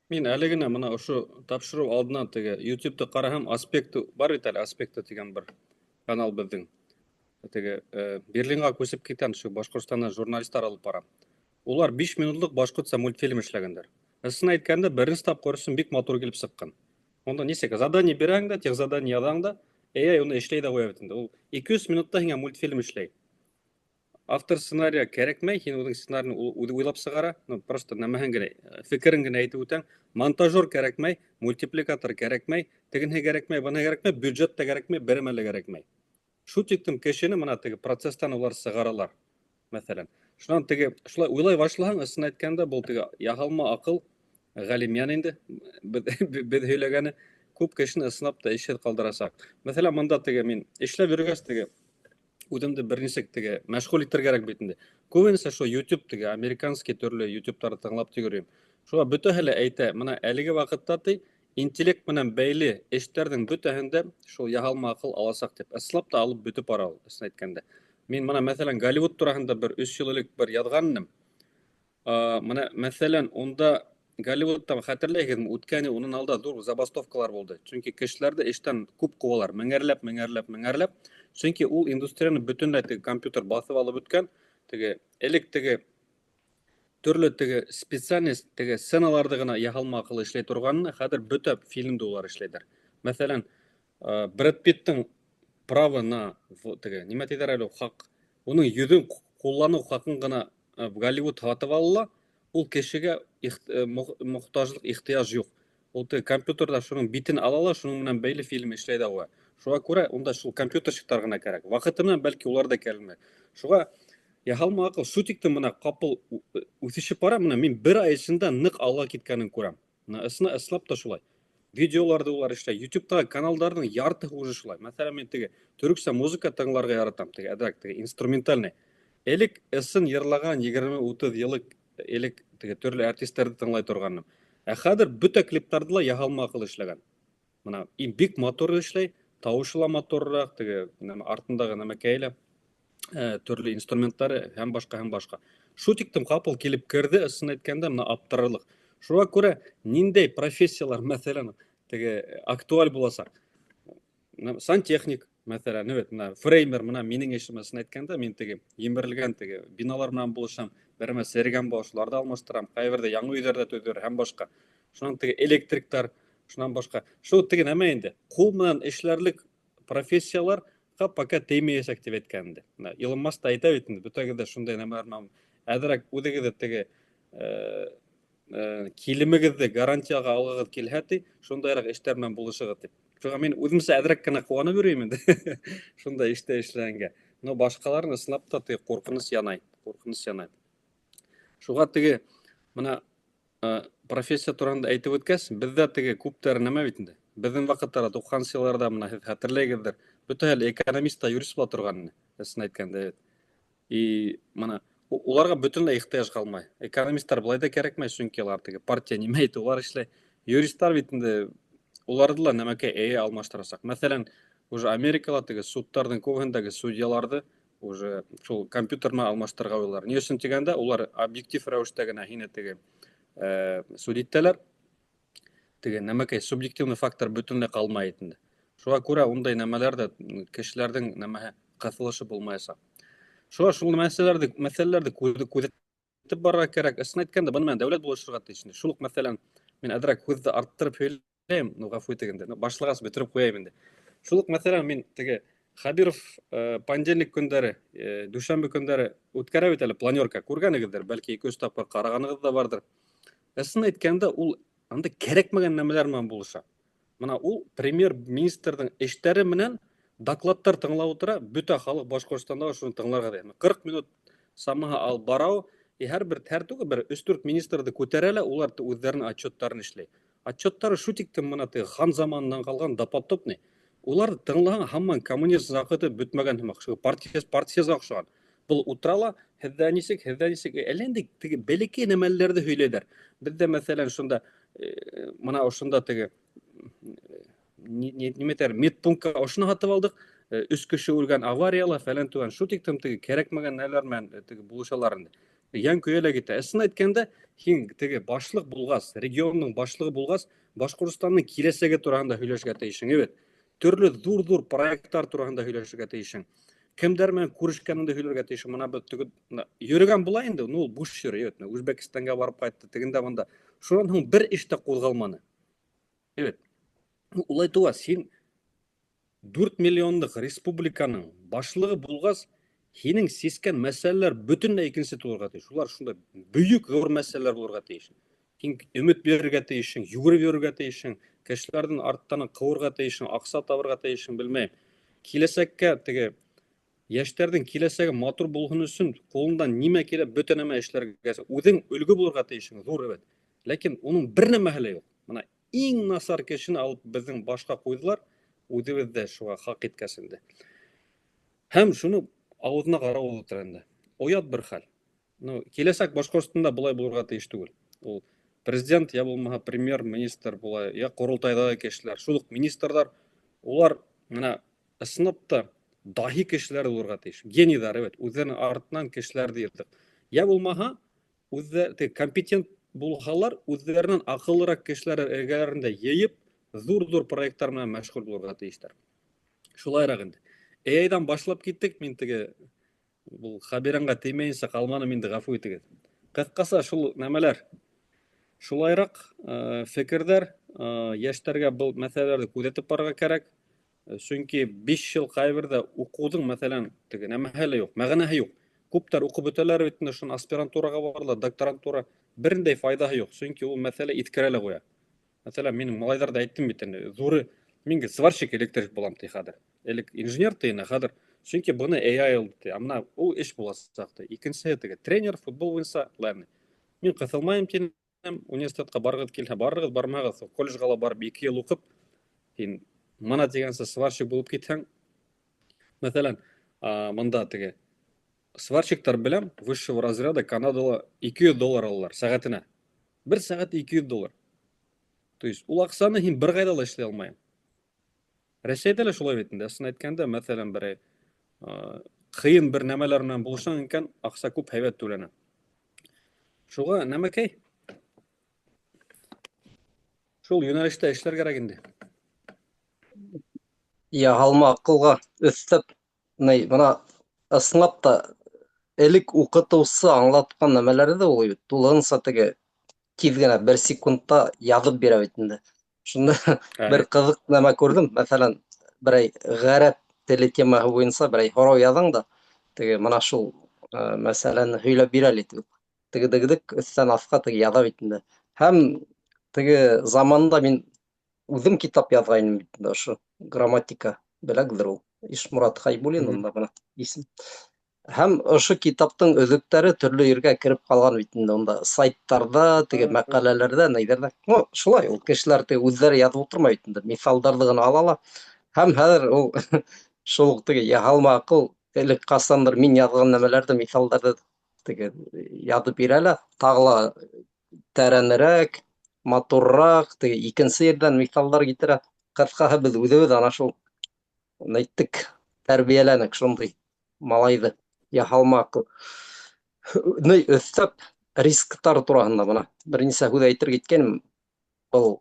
Мин әле генә мына ошо тапшыру алдынан теге YouTube'да караһам, аспекты бар бит әле, аспекты дигән бер канал безнең. Теге Берлинга күсеп киткән шу Башкортстаннан журналистлар алып бара. Улар 5 минутлык башкортча мультфильм эшләгәннәр. Ысын әйткәндә, беренче тапкыр өчен бик матур килеп сыккан. Онда нисек задание бирәң дә, тех задание яҙаң да, уны эшләй дә куя бит инде. Ул 2-3 минутта һиңә мультфильм эшләй. Автор сценария кәрәкмәй, һин үҙең сценарийны уйлап сығара, просто нәмәһен генә, фекерен генә әйтеп үтәң. Монтажер кәрәкмәй, мультипликатор кәрәкмәй, тегенһе кәрәкмәй, быны кәрәкмәй, бюджет та кәрәкмәй, береме лә кәрәкмәй. Шу тиктем кешене мына теге процесстан улар сығаралар. Мәсәлән, шунан теге шулай уйлай башлаһаң, ысын әйткәндә, был теге яһалма акыл, галимьян инде, беҙ һөйләгәне күп кешене ысынлап та ишһеҙ ҡалдырасаҡ. Мәсәлән, мында теге мин эшләп йөргәс теге үҙемде бер нисек теге мәшғүл итергәрәк бит инде. Күбенсә шул YouTube теге американский төрлө YouTube-тарҙы тыңлап йөрөйөм. Шуға бөтәһе лә әйтә, мына әлеге ваҡытта ти интеллект менән бәйле эштәрҙең бөтәһендә шул яһалма аҡыл аласаҡ дип. Ысынлап та алып бөтөп бара ул, ысын әйткәндә. Мин мына мәсәлән Голливуд тураһында бер 3 йыл элек бер яҙған инем. Мына мәсәлән, унда Голливудта хәтерләйһегеҙме, үткәне унын алда ҙур забастовкалар булды. Чөнки кешеләрҙе эштән күп ҡыуалар, меңәрләп. Чөнки ул индустрияны бөтөнләй теге компьютер баҫып алып бөткән. Теге элек теге төрлө теге специальность теге сценаларҙы ғына яһалма аҡылы эшләй торғанына, хәҙер бөтә фильмды улар эшләйҙәр. Мәсәлән, Брэд Питттың правы на теге нимә тиҙәр әле хаҡ, уның йөҙөн ҡулланыу хаҡын ғына Голливуд һатып алла, ул кешегә мохтажлыҡ, ихтыяж юҡ. Ул теге компьютерҙа шуның битен ала ла, шуның менән бәйле фильм эшләй ҙә уға. Шуға күрә унда шул компьютерщиктар ғына кәрәк. Ваҡыты менән бәлки улар да килмәй. Шуға яһалма аҡыл шу тиктем мына ҡапыл үҫешеп бара, мына мин бер ай эсендә ныҡ алға киткәнен күрәм. Ысынлап та шулай. Видеоларҙы улар эшләй. YouTube-тағы каналдарҙың яртыһы уже шулай. Мәҫәлән, мин теге төрөксә музыка тыңларға яратам, теге әҙерәк теге инструментальный. Элек ысын йырлаған 20-30 йыл элек теге төрлө артисттәрҙе тыңлай торғанмын. Ә хәҙер бөтә клиптарҙы ла яһалма аҡыл эшләгән. Мына бик матур эшләй, тауышы ла матурыраҡ, теге артындағы нәмәкәйле төрлө инструменттары һәм башҡа. Шу тиктем ҡапыл килеп керҙе, ысын әйткәндә, мына аптырырлыҡ. Шуға күрә ниндәй профессиялар, мәҫәлән, теге актуаль буласаҡ. Сантехник, мәҫәлән, фреймер, мына минең эшем, ысын әйткәндә, мин теге емерелгән теге биналар менән булышам, берәмә сәргән башларҙы алмаштырам, ҡайберҙә яңы өйҙәрҙә төҙөр һәм башҡа. Шунан теге электриктар, шунан башҡа. Шул теге нәмә инде, ҡул менән эшләрлек профессиялар пока теймәйәсәк дип әйткәнде. Илон Маск та әйтә бит инде, бөтәгеҙ ҙә шундай нәмәләр менән әҙерәк үҙегеҙҙе теге килемегеҙҙе гарантияға алғығыҙ килһә ти, шундайыраҡ эштәр менән булышығыҙ тип. Шуға мин үҙемсә әҙерәк кенә ҡыуанып йөрөйөм инде шундай эштә эшләгәнгә. Но башҡаларын ысынлап та теге ҡурҡыныс янай. Шуға теге мына профессия тураһында әйтеп үткәс, беҙҙә теге күптәр нәмә бит инде. Беҙҙең ваҡыттарҙа 90 йылдарҙа мына һеҙ хәтерләйһегеҙҙер, бөтәһе экономист та, юрист була торған, ысын әйткәндә. И мына уларға бөтөнләй ихтыяж ҡалмай. Экономисттар былай да кәрәкмәй, сөнки улар теге партия нимә әйтә, улар эшләй. Юристтар бит инде уларҙы ла нәмәкәй алмаштырасаҡ. Мәҫәлән, уже Америкала теге судтарҙың күбеһендәге судьяларҙы уже шул компьютер менән алмаштырырға уйлар. Ни өсөн тигәндә, улар объектив рәүештә генә һине теге суд итәләр. Теге нәмәкәй субъективный фактор бөтөнләй ҡалмай инде. Шуға күрә ундай нәмәләрҙә кешеләрҙең нәмәһе ҡыҫылышы булмаясаҡ. Шуға шул мәсьәләләрҙе күҙәтеп барырға кәрәк. Ысын әйткәндә, быны менән дәүләт булышырға тейеш. Шул уҡ мәҫәлән, мин әҙерәк һүҙҙе арттырып һөйләйем, ғәфү итегеҙ, башлағас бөтөрөп ҡуяйым инде. Шул уҡ мәҫәлән, мин теге Хабиров понедельник көндәре, дүшәмбе көндәре үткәрә бит әле планерка, күргәнегеҙҙер, бәлки 2-3 тапҡыр ҡарағанығыҙ да барҙыр. Ысын әйткәндә, ул анда кәрәкмәгән нәмәләр менән булыша. Мына ул премьер-министрҙың эштәре менән докладтар тыңлап ултыра, бөтә халыҡ Башҡортостанда шуны тыңларға тейеш. 40 минут самаһы алып барау, Һәр түгел бер 3-4 министрды күтәрәләр, улар үзләренең отчетларын эшләй. Отчетлары шу тиктем менә хан заманынан калган допотопный. Улар тыңлаган һаман коммунист закыты бетмәгән һәм партияга охшаган. Бул утрала һездә нисек, әллә теге бәләкәй нәмәләрне һөйләйләр. Бездә мәсәлән шунда мына ошында теге ниметер медпунктка ошны һатып алдык. 3 кеше үлгән аварияла фәлән туган шу тиктем теге кирәкмәгән нәләр белән теге булышалар инде. Ян көйәлә китә. Әсен әйткәндә, һин теге башлык булгас, регионның башлыгы булгас, Башкортстанның киләсәге турында һөйләшергә тиешең. Evet. Төрле зур проекттар турында һөйләшергә тиешең. Кемдәр белән күрешкәнеңдә һөйләргә тиешең. Менә бу теге йөргән була инде, ул буш йөрә. Evet. Үзбәкстанга барып кайтты, тегендә монда. Шуннан һуң бер эш тә кузгалманы. Evet. Улай туа, син 4 миллионлык республиканың башлыгы булгас, һинең сискән мәсьәләләр бөтенләй икенче булырга тиеш. Шулар шунда бөек зур мәсьәләләр булырга тиеш. Һин өмет бирергә тиешең, югырып йөрергә тиешең, кешеләрдән арттан кылырга тиешең, акса табырга тиешең, белмәйм. Киләсәккә теге яшьләрнең киләсәге матур булган өчен кулындан нимә кирә бөтен нәмә эшләргә, үзең өлге булырга тиешең, зур evet. Ләкин уның бер нәмәһе лә юк. Менә иң насар кешене алып безнең башка куйдылар, үзебездә шуга хак иткәсенде. Һәм шуны авызына карап утыра инде. Оят бер хәл. Киләсәк Башкортстанда булай булырга тиеш түгел. Ул президент я булмаһа премьер-министр була, я курултайдагы кешеләр, шул ук министрлар, улар менә ысынапта даһи кешеләр булырга тиеш. Генийдар, evet, үзләренең артыннан кешеләрне йөртеп. Я булмаһа үзләре компетент булһалар, үзләренең акыллырак кешеләр эргәләрендә йыеп, зур проекттар белән мәшгуль булырга тиештәр. Шулайрак инде. Әйдан башлап киттек, мин теге бул хабиранга теймәенсә калманы инде, гафу итегез. Кыскасы шул нәмәләр. Шулайрак фикердәр, яшьләргә бул мәсьәләләрне күзәтеп барырга кирәк. Чөнки 5 ел кайбердә укудың мәсәлән теге нәмәһе юк, мәгънәһе юк. Күптәр укып бетәләр бит инде, шун аспирантурага баралар, докторантура, берендәй файдаһы юк. Чөнки ул мәсьәлә иткерәлә куя. Мәсәлән, минем малайдарда әйттем бит инде, зуры минге сварщик электрик булам ти хәзер. Инженер тине хәзер. Чөнки буны AI алды. Амна ул эш буласак та. Икенчесе теге тренер, футбол уйнаса, ладно. Мин кысылмайм тинем, университетка баргыз килһә барыгыз, бармагыз, колледжга барып 2 ел укып, син мана дигәнсә сварщик булып китсәң, мәсәлән, монда теге сварщиктар белән высшего разряда Канадада $200 алалар сәгатенә. Бер сәгать $200. То есть ул аксаны һин бер кайда да эшләй алмайсың. Рәсәйдә лә шулай бит инде. Әсен әйткәндә, мәсәлән, бер кыен бер нәмәләр белән булышаң икән, акса күп һәйбәт түләнә. Шуга нәмәкәй. Шул юнәлештә эшләр кирәк инде. Я алма акылга өстәп, мына ысынлап та элек укытучысы аңлаткан нәмәләрне дә ул бит тулыгынча теге тиз генә 1 секундта язып бирә бит инде. Шунда бер кызык нәмә күрдем. Мәсәлән, берәй гарәп теле темаһы буенча берәй һорау язаң да, теге мына шул мәсьәләне һөйләп бирә лит. Теге өстән аска теге яза бит инде. Һәм теге заманда мин үзем китап язгайным бит инде, ошо грамматика беләгедер ул. Ишмурат Хайбуллин унда гына исем. Һәм ошо китаптың өзөктәре төрле ергә кирип калган бит инде, онда сайттарда, теге мәкаләләрдә, нәйләрдә. Шулай ул кешеләр теге үзләре язып утырмай бит инде, мисалдарды гына алалар. Һәм хәзер ул шул теге яһалма акыл элек касандыр мин язган нәмәләрдә мисалдарды теге язып бирәләр, тагыла тәрәнрәк, матуррак, теге икенче ердән мисаллар китерә. Кыскасы без үзебез ана шул әйттек, тәрбияләнек шундый малайды. Яһалма акыл. Өстәп рисктар турында мына берничә һүз әйтер киткәнем. Ул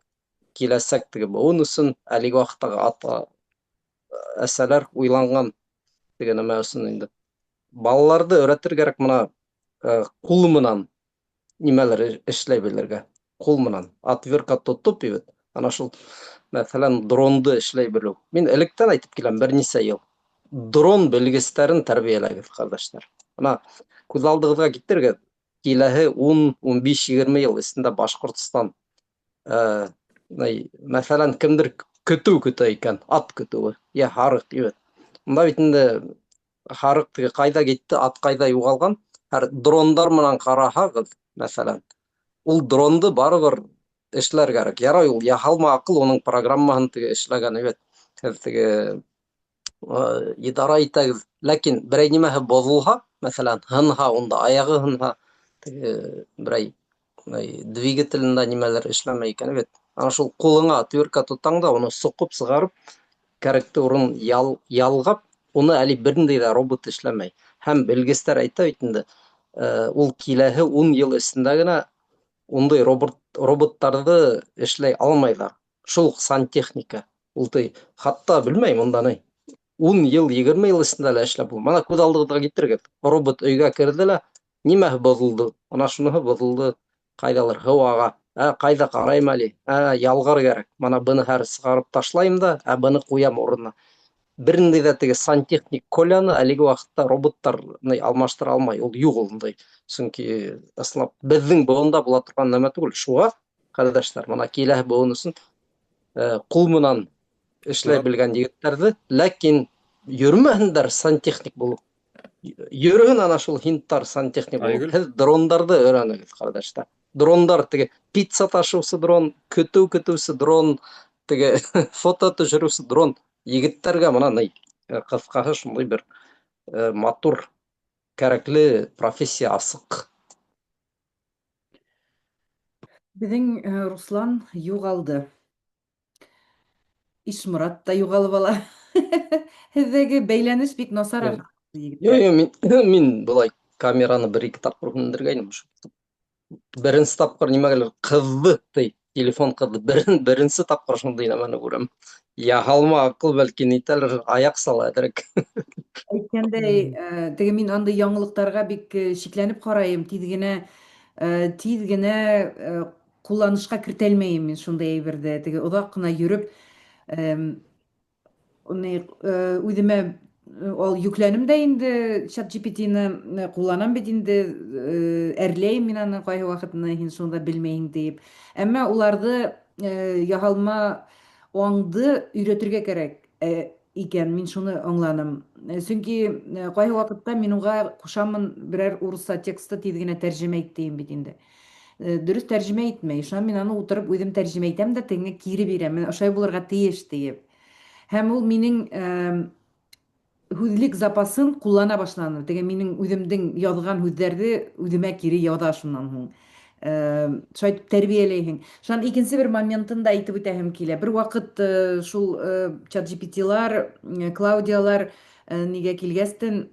киләсәк теге буын өчен әлеге вакыттагы ата әсәләр уйланган теге нәмә өчен инде. Балаларды өйрәтергә кирәк мына кул менән нимәләр эшләй белергә. Кул менән отвертка тотып бит. Ана шул мәсәлән дронды эшләй белү. Мин электән әйтеп киләм берничә ел. Дрон белгечләрен тәрбияләгез, кардәшләр. Ана күз алдыгызга китергә киләһе 10, 15, 20 ел эчендә Башкортстан мәсәлән кемдер көтү көтә икән, ат көтүе, я харык, evet. Монда бит инде харык теге кайда китте, ат кайда югалган. Дрондар менән караһагыз, мәсәлән, ул дронды барыбер эшләр кәрәк. Ярай, ул яһалма акыл, уның программаһын теге эшләгән, evet. Һеҙ теге идара итәгеҙ. Ләкин берәй нимәһе боҙолһа, мәсәлән, һынһа, унда аяғы һынһа, теге берәй двигателендә нимәлер эшләмәй икән, evet. Ана шул ҡулыңа отвертка тотаң да, уны соҡоп сығарып, кәрәкле урын ялғап, уны әле берниндәй ҙә робот эшләмәй. Һәм белгестәр әйтә бит инде, ул киләһе 10 йыл эсендә генә ундай роботтарҙы эшләй алмайҙар. Шул уҡ сантехника. Ул хатта белмәйем, унда 10 йыл, 20 йыл эсендә лә эшләп булмай. Мана күҙ алдығыҙға килтерегеҙ. Робот өйгә керҙе лә, нимәһе боҙолдо? Ана шуныһы боҙолдо. Ҡайҙалыр һыу аға. Ҡайҙа ҡарайым әле? Ялғар кәрәк. Мана быны һәр сығарып ташлайым да, быны ҡуям урынына. Бер ниндәй ҙә теге сантехник Коляны әлеге ваҡытта роботтар алмаштыра алмай. Ул юҡ ундай. Сөнки ысынлап беҙҙең быуында була торған нәмә түгел. Шуға, ҡәрҙәштәр, мана киләһе быуын өсөн ҡул менән эшләй белгән егеттәрҙе, ләкин йөрөмәһендәр сантехник булып. Йөрөһөн ана шул һиндтар сантехник булып. Һеҙ дрондарҙы өйрәнегеҙ, ҡәрҙәштәр. Дрондар, теге пицца ташыусы дрон, көтөүсе дрон, теге фото төшөрөүсе дрон. Егеттәргә мына ҡыҫҡаһы шундай бер матур, кәрәкле профессия асыҡ. Беҙҙең Руслан юғалды. Ишморат та юғалып ала. Һеҙҙәге бәйләнеш бик насар. Мин былай камераны 1-2 тапҡыр һүндергәйнем. Беренсе тапҡыр нимәгәлер ҡыҙҙы, телефон ҡыҙҙы. Беренсе тапҡыр шундай нәмәне күрәм. Яһалма аҡыл, бәлки, нитәлер, аяҡ сала әҙерәк. Әйткәндәй, теге мин андай яңылыҡтарға бик шикләнеп ҡарайым. Тиҙ генә ҡулланышҡа кертәлмәйем мин шундай әйберҙе. Теге оҙаҡ ҡына йөрөп, үҙемә йүкләнем дә инде ChatGPT-ны ҡулланам бит инде, әрләйем мин аны ҡайһы ваҡытны, һин шунда белмәйһең тиеп. Әммә уларҙы яһалма аңды өйрәтергә кәрәк икән, мин шуны аңланым. Сөнки ҡайһы ваҡытта мин уға ҡушамын берәр урысса тексты тиҙ генә тәржемә ит тием бит инде. Дөрөҫ тәржемә итмәй. Шунан мин аны ултырып үҙем тәржемә итәм дә тегеңә кире бирәм. Ошай булырға тейеш тиеп. Һәм ул минең һүҙлек запасын ҡуллана башланы. Теге минең үҙемдең яҙған һүҙҙәрҙе үҙемә кире яҙа шунан һуң. Шулай тәрбиәләйһең. Шунан икенсе бер моментын да әйтеп үтәһем килә. Бер ваҡыт шул ChatGPT-лар, Клаудиалар нигә килгәстен,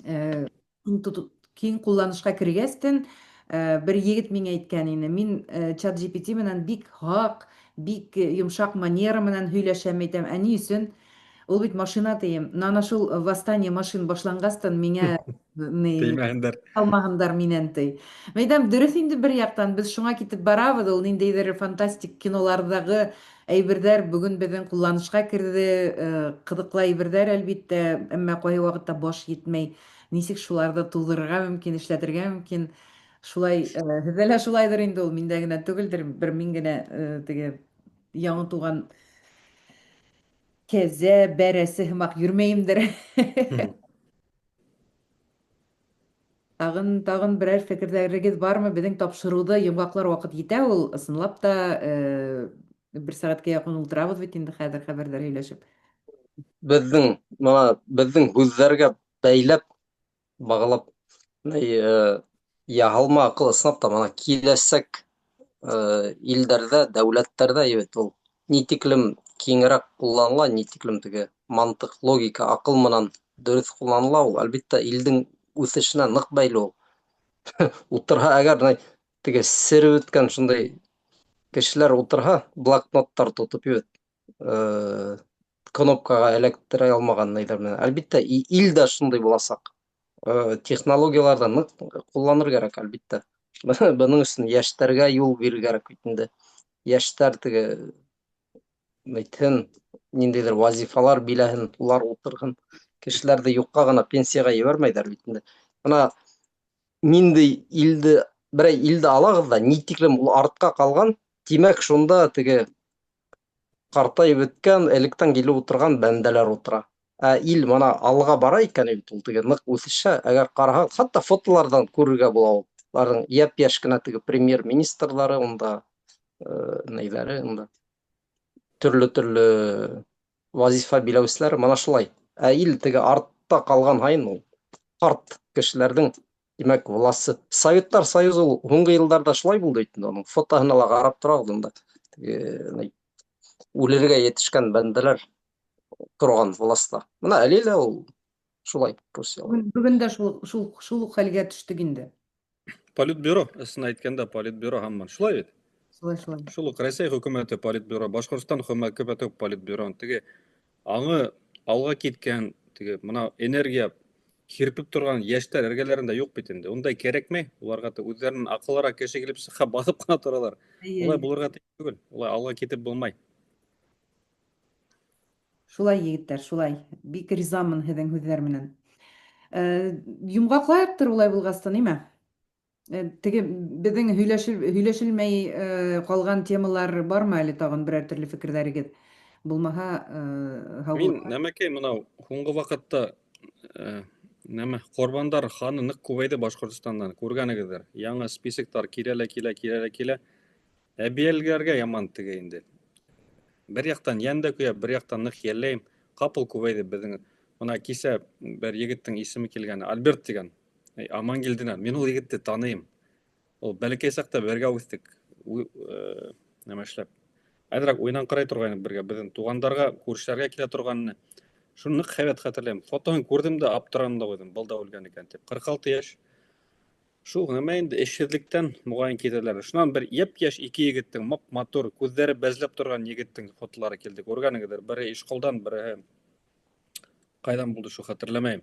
киң ҡулланышҡа кергәстен, бер егет миңә әйткән ине. Мин ChatGPT менән бик һаҡ, бик йомшаҡ манера менән һөйләшәм, әйтәм. Ә ни өсөн? Ул бит машина тием. Ана шул восстание машин башланғастан миңә Теймәһендәр. алмаһындар минән тей. Мәйтәм, дөрөҫ инде бер яҡтан. Беҙ шуңа китеп барабыҙ. Ул ниндәйҙер фантастик киноларҙағы әйберҙәр бөгөн беҙҙең ҡулланышҡа керҙе. Ҡыҙыҡлы әйберҙәр, әлбиттә, әммә ҡайһы ваҡытта баш етмәй. Нисек шуларҙы тыуҙырырға мөмкин, эшләтергә мөмкин. Шулай, һеҙҙә лә шулайҙыр инде ул, миндә генә түгелдер. Бер мин генә теге яңы туған кәзә, бәрәсе һымаҡ йөрмәйемдер. Тағын берәр фекерҙәрегеҙ бармы? Беҙҙең тапшырыуҙы йомғаҡлар ваҡыт етә ул. Ысынлап та бер сәғәткә яҡын ултырабыҙ бит инде хәҙер хәбәрҙәр һөйләшеп. Беҙҙең һүҙҙәргә бәйләп, бағалап, яһалма аҡыл ысынлап та мана киләсәк илдәрҙә, дәүләттәрҙә, ул ни тиклем киңерәк ҡулланыла, ни тиклем теге мантыҡ, логика, аҡыл менән дөрөҫ ҡулланыла, ул әлбиттә илдең үҫешенә ныҡ бәйле ул. Ултырһа әгәр теге сере үткән шундай кешеләр ултырһа, блокноттар тотоп, кнопкаға эләктерә алмаған нейҙәр менән. Әлбиттә, ил дә шундай буласаҡ. Технологияларҙы ныҡ ҡулланыр кәрәк, әлбиттә. Бының өсөн йәштәргә юл бирер кәрәк бит инде. Йәштәр теге ниндәйҙер вазифалар биләһен, улар ултырһын. Кешеләрҙе юҡҡа ғына пенсияға ебәрмәйҙәр бит инде. Бына ниндәй берәй илде алағыҙ ҙа, ни тиклем ул артҡа ҡалған, тимәк шунда теге ҡартайып бөткән, электән килеп ултырған бәндәләр ултыра. ил мана алға бара икән бит ул теге нык үсеше, әгәр караһаң, хатта фотолардан күрергә була ул. Аларның япь-яшь кенә теге премьер-министрлары унда, нәйләре унда, төрле вазифа биләүчеләр мана шулай. Ил теге артта калган һайын ул карт кешеләрнең, димәк, власы. Советтар Союзы ул һуңгы елларда шулай булды бит инде, аның фотоһына ла карап торабыз анда. Теге үләргә етешкән бәндәләр торган власта. Менә әле лә ул шулай Русияда. Бүген дә шул ук хәлгә төштек инде. Политбюро, ысына әйткәндә, политбюро һаман шулай бит. Шулай. Шул ук Россия хөкүмәте политбюро, Башкортстан хөкүмәте политбюро. Теге аңы алга киткән, теге мына энергия кирпеп торган яшьтәр эргәләрендә юк бит инде. Ундай кирәкмәй. Уларга үзләренең акыллырак кеше килеп сыха басып кына торалар. Улай булырга түгел. Улай алга китеп булмай. Шулай, егеттәр, шулай. Бик ризамын һеҙҙең һүҙҙәр менән. Йомғаҡлайыҡтыр улай булғастан, нимә? Теге беҙҙең һөйләшелмәй ҡалған темалар бармы әле тағын берәр төрлө фекерҙәрегеҙ? Булмаһа, Мин нәмәкәй мынау һуңғы ваҡытта нәмә ҡорбандар һаны ныҡ күбәйҙе Башҡортостандан, күргәнегеҙҙер. Яңы списоктар килә. Әбйәлгәргә яман теге инде. Бер яҡтан йән дә көйә, бер яҡтан ныҡ йәлләйем. Ҡапыл күбәйҙе беҙҙең. Бына кисә бер егеттең исеме килгән, Альберт тигән. Амангилдинән. Мин ул егетте таныйым. Ул бәләкәй саҡта бергә үҫтек. Нәмә эшләп. Әҙерәк уйнан ҡарай торғайныҡ бергә. Беҙҙең туғандарға, күршеләргә килә торғанны. Шуны ныҡ һәйбәт хәтерләйем. Фотоһын күрҙем дә аптырам да ҡуйҙым. Был да үлгән икән тип. 46 йәш. Шул нәмә инде эшһеҙлектән моғайын китәләр. Шунан бер йәп-йәш ике егеттең, матур, күҙҙәре бәзләп торған егеттең фотолары килде. Күргәнегеҙҙер. Береһе Ишҡалдан, береһе ҡайҙан булды шул хәтерләмәйем.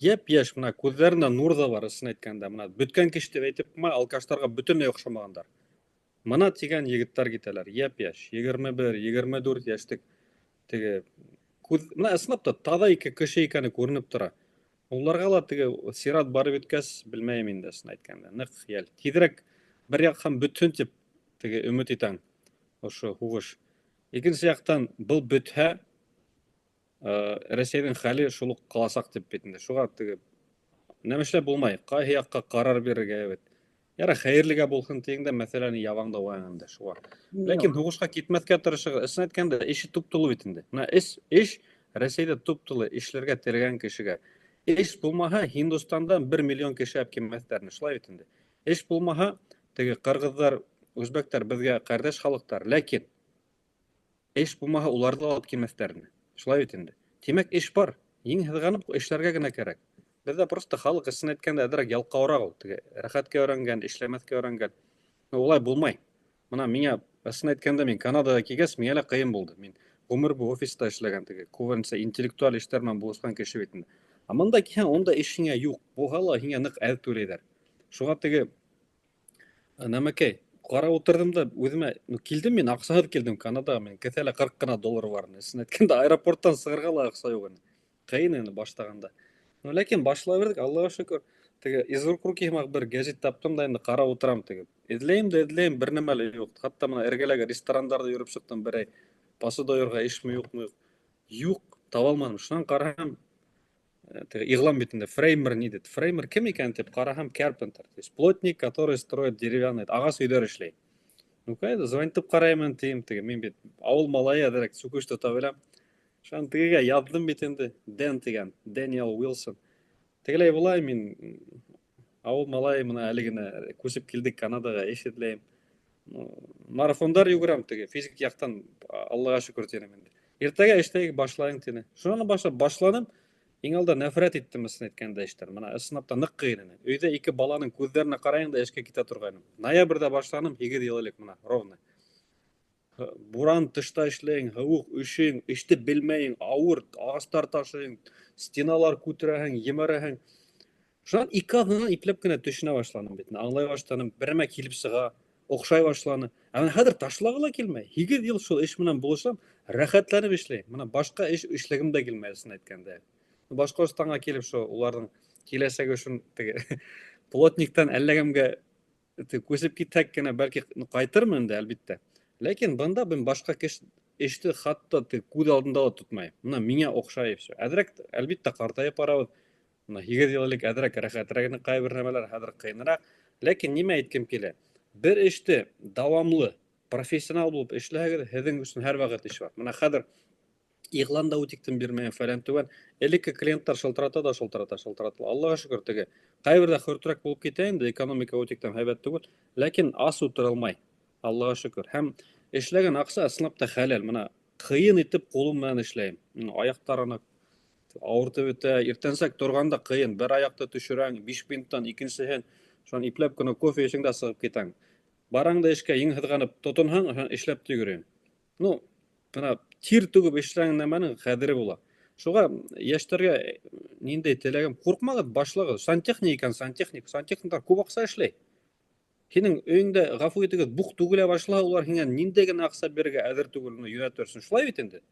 Йәп-йәш, мына күҙҙәрендә нур ҙа бар, ысын әйткәндә. Мына бөткән кеше тип әйтеп ҡуймай, алкаштарға бөтөнләй оҡшамағандар. Мына тигән егеттәр китәләр. Йәп-йәш, 21, 24 йәштек. Теге мына ысынлап та таҙа ике кеше икәне күренеп тора. Уларға ла теге сират барып еткәс, белмәйем инде, ысын әйткәндә. Ныҡ йәл. Тиҙерәк бер яҡ бөтһөн тип теге өмөт итәм. Ошо һуғыш. Икенсе яҡтан был бөтһә, Рәсәйҙең хәле шул уҡ ҡаласаҡ тип бит инде. Шуға теге нәмә эшләп булмай. Ҡайһы яҡҡа ҡарар бирергә бит. Яра хәйерлегә булһын тигәндә, мәҫәлән, ябаңда уянғанда шуға. Ләкин һуғышҡа китмәҫкә тырышығыҙ. Ысын әйткәндә, эше туп-тулы бит инде. Мына эш Рәсәйҙә туп-тулы эшләргә теләгән кешегә. Эш булмаһа, Һиндостандан 1 миллион кеше әп килмәҫтәр. Шулай бит инде. Эш булмаһа, теге ҡырғыҙҙар, үзбәктәр беҙгә ҡәрҙәш халыҡтар. Ләкин эш булмаһа, уларҙы алып килмәҫтәр. Шулай бит инде. Тимәк, эш бар. Ең һыҙғанып эшләргә генә кәрәк. Беҙҙә просто халыҡ ысын әйткәндә әҙерәк ялҡауыраҡ ул. Теге рәхәткә өйрәнгән, эшләмәҫкә өйрәнгән. Улай булмай. Мына миңә ысын әйткәндә мин Канадаға килгәс, миңә лә ҡыйын булды. Мин ғүмер буйы офиста эшләгән, теге күбенсә интеллектуаль эштәр менән булышҡан кеше бит инде. Ә мында килһәң, унда эш һиңә юҡ. Булһа ла һиңә ныҡ әҙ түләйҙәр. Шуға теге нәмәкәй ҡарап ултырҙым да үҙемә килдем мин, аҡсаһыҙ килдем Канадаға. Мин кеҫәлә 40 ҡына доллар бар. Ысын әйткәндә, аэропорттан сығырға ла аҡса юҡ. Ҡыйын инде баштағанда. Ләкин башлай бердек, Аллаға шөкөр. Теге из рук в руки һымаҡ бер гәзит таптым да инде ҡарап ултырам теге. Эҙләйем, бер нәмә лә юҡ. Хатта мына эргәләге ресторандарҙы йөрөп сыҡтым берәй. Посуда йөрөргә ишме, юҡмы? Юҡ, таба алманым. Шунан ҡараһам, теге иғлан бит инде, Фреймер ни дип. Фреймер кем икән тип ҡараһам, Carpenter. То есть плотник, который строит деревянный, ағас өйҙәр эшләй. Ну ҡайҙа, звонитып ҡарайым тием теге. Мин бит ауыл малайы, әҙерәк сүкеш тота беләм. Шунан тегегә яҙҙым бит инде, Дэн тигән, Дэниел Уилсон. Тегеләй булай, мин ауыл малайы мына әле генә күсеп килдек Канадаға, эш эҙләйем. Марафондар йүгерәм теге, физик яҡтан, Аллаға шөкөр тинем инде. Иртәгә эштәйек, башлайың тине. Шунан башланым, иң алда нәфрәт иттем, ысын әйткәндә эштәр. Мына ысынлап та ныҡ ҡыйын ине. Өйҙә ике баланың күҙҙәренә ҡарайың да эшкә китә торғайным. Ноябрҙә башланым, 8 йыл элек мына, ровно. Буран, тышта эшләйең, һыуыҡ, өшөйөң, эште белмәйең, ауыр, ағастар ташыйың, стеналар күтәрәһең, емерәһең. Шунан 2 аҙнанан ипләп кенә төшөнә башланым бит. Аңлай башланым, берәмә килеп сыға, оҡшай башланы. Ә менә хәҙер ташлағы ла килмәй. 8 йыл шул эш менән булышам, рәхәтләнеп эшләйем. Мына башҡа эш эшләгем дә килмәй, ысын әйткәндә. Башҡортостанға килеп шул уларҙың киләсәге шун теге плотниктан әлләгәмгә күсеп китһәк кенә, бәлки ҡайтырмын да, әлбиттә. Ләкин бында мин башҡа эште хатта күҙ алдында ла тотмайым. Мына миңә оҡшай все. Әҙерәк, әлбиттә, ҡартайып барабыҙ. Мына 8 йыл элек әҙерәк рәхәтерәк ҡайбер нәмәләр, хәҙер ҡыйыныраҡ. Ләкин нимә әйткем килә? Бер эште дауамлы, профессионал булып эшләһәгеҙ, һеҙҙең өсөн һәр ваҡыт эш бар. Мына хәҙер иғлан да үтиктен бирмәйем, фәлән түбән. Элекке клиенттар шылтырата да шылтырата. Аллаға шөкөр, теге ҡайберҙә хөртөрәк булып китә инде, экономика үтиктән һәйбәт түгел, ләкин ас ултырылмай. Аллаға шөкөр. Һәм эшләгән аҡса ысынлап та хәләл. Мына ҡыйын итеп ҡулым менән эшләйем. Аяҡтарына ауыртып бөтә, иртәнсәк торғанда ҡыйын. Бер аяҡты төшөрәң, 5 минуттан икенсеһен, шуны ипләп кенә кофе эшең дә сығып китәң. Бараң да эшкә еңһыҙғанып тотонһаң, эшләп тә йөрөйөң. Ну, бына тир түгеп эшләгән нәмәнең ҡәҙере була. Шуға йәштәргә ниндәй теләгем, ҡурҡмағыҙ, башлағыҙ. Сантехник икән, сантехниктар күп аҡса эшләй. Һинең өйөңдә, ғәфү итегеҙ, бух түгелә башлаһа, улар һиңә ниндәй генә аҡса бирергә әҙер түгел, уны йүнәтер өсөн. Шулай бит инде.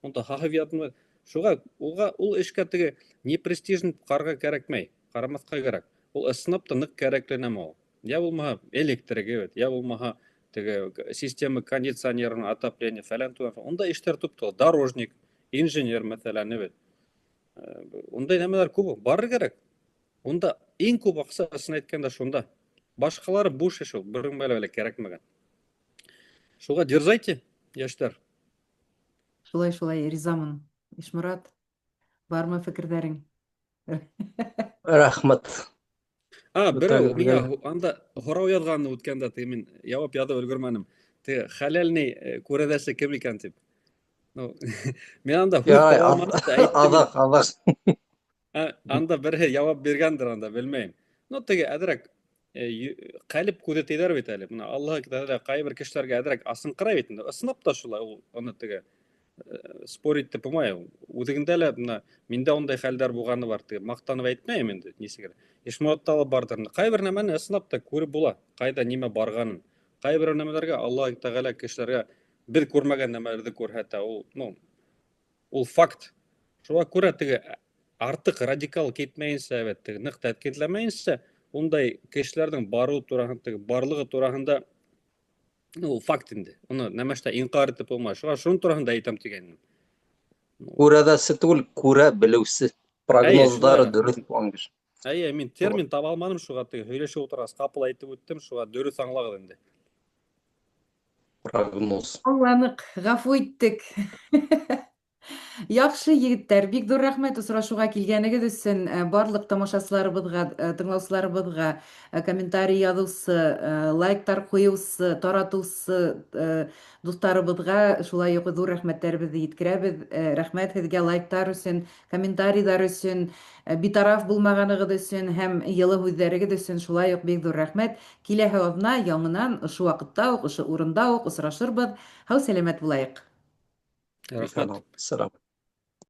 Унда хахифиятны. Шуға ул эшкә теге непрестижен ҡарға кәрәкмәй, ҡарамаҫҡа кәрәк. Ул ысынлап та ныҡ кәрәкле нәмә ул. Я булмаһа электрик, я булмаһа теге система кондиционерын, отопление, фәлән түгел. Унда эштәр күп тора. Дорожник, инженер, мәҫәлән, ундай нәмәләр күп. Барыр кәрәк. Унда иң күп аҡса, ысын әйткәндә, шунда. Башҡалары буш эш ул, берең бәлә кәрәкмәгән. Шуға дерзайте, йәштәр. Шулай, ризамын. Ишморат, бармы фекерҙәрең? Рәхмәт. Берәү миңә анда һорау яҙғаны үткәндә, мин яуап яҙып өлгөрмәнем. Хәләлни күрәҙәсе кем икән тип. Мин анда Аҙаҡ. Анда берһе яуап биргәндер, анда белмәйем. Теге әҙерәк ҡәлеп күҙе тейҙәр бит әле. Мына Аллаһы китәбендә ҡайбер кешеләргә әҙерәк асыңҡырай бит инде. Ысынлап та шулай, ул уны теге спорить итеп булмай. Үҙегендә лә мына миндә ундай хәлдәр булғаны бар. Маҡтанып әйтмәйем инде, нисегер. Ишмуратта ла бардыр. Ҡайбер нәмәне ысынлап та күреп була, ҡайҙа нимә барғанын. Ҡайбер нәмәләргә Аллаһ Тәғәлә кешеләргә беҙ күрмәгән нәмәләрҙе күрһәтә. Ул факт. Шуға күрә теге артыҡ радикал китмәйенсә, ныҡ тәькидләмәйенсә, ундай кешеләрҙең барлығы тураһында ул факт инде. Уны нәмәштә инҡар итеп булмай. Шуға шуның тураһында әйтәм тигәйнем. Күрәҙәсе түгел, күрә белеүсе. Прогноздары дөрөҫ булған кеше. Мин термин таба алманым, шуға һөйләшеп ултырғас ҡапыл әйтеп үттем, шуға дөрөҫ аңлағыҙ инде. Прогноз. Аңланыҡ, ғәфү иттек. Яҡшы егеттәр, бик ҙур рәхмәт осрашыуға килгәнегеҙ өсөн. Барлыҡ тамашасыларыбыҙға, тыңлаусыларыбыҙға, комментарий яҙыусы, лайктар ҡуйыусы, таратыусы дуҫтарыбыҙға шулай уҡ ҙур рәхмәттәребеҙҙе еткерәбеҙ. Рәхмәт һеҙгә лайктар өсөн, комментарийҙар өсөн, битараф булмағанығыҙ өсөн һәм йылы һүҙҙәрегеҙ өсөн шулай уҡ бик ҙур рәхмәт. Киләһе аҙна яңынан ошо ваҡытта уҡ, ошо урында уҡ осрашырбыҙ. Һау, сәләмәт булайыҡ. Рәхмәт. Сәлам.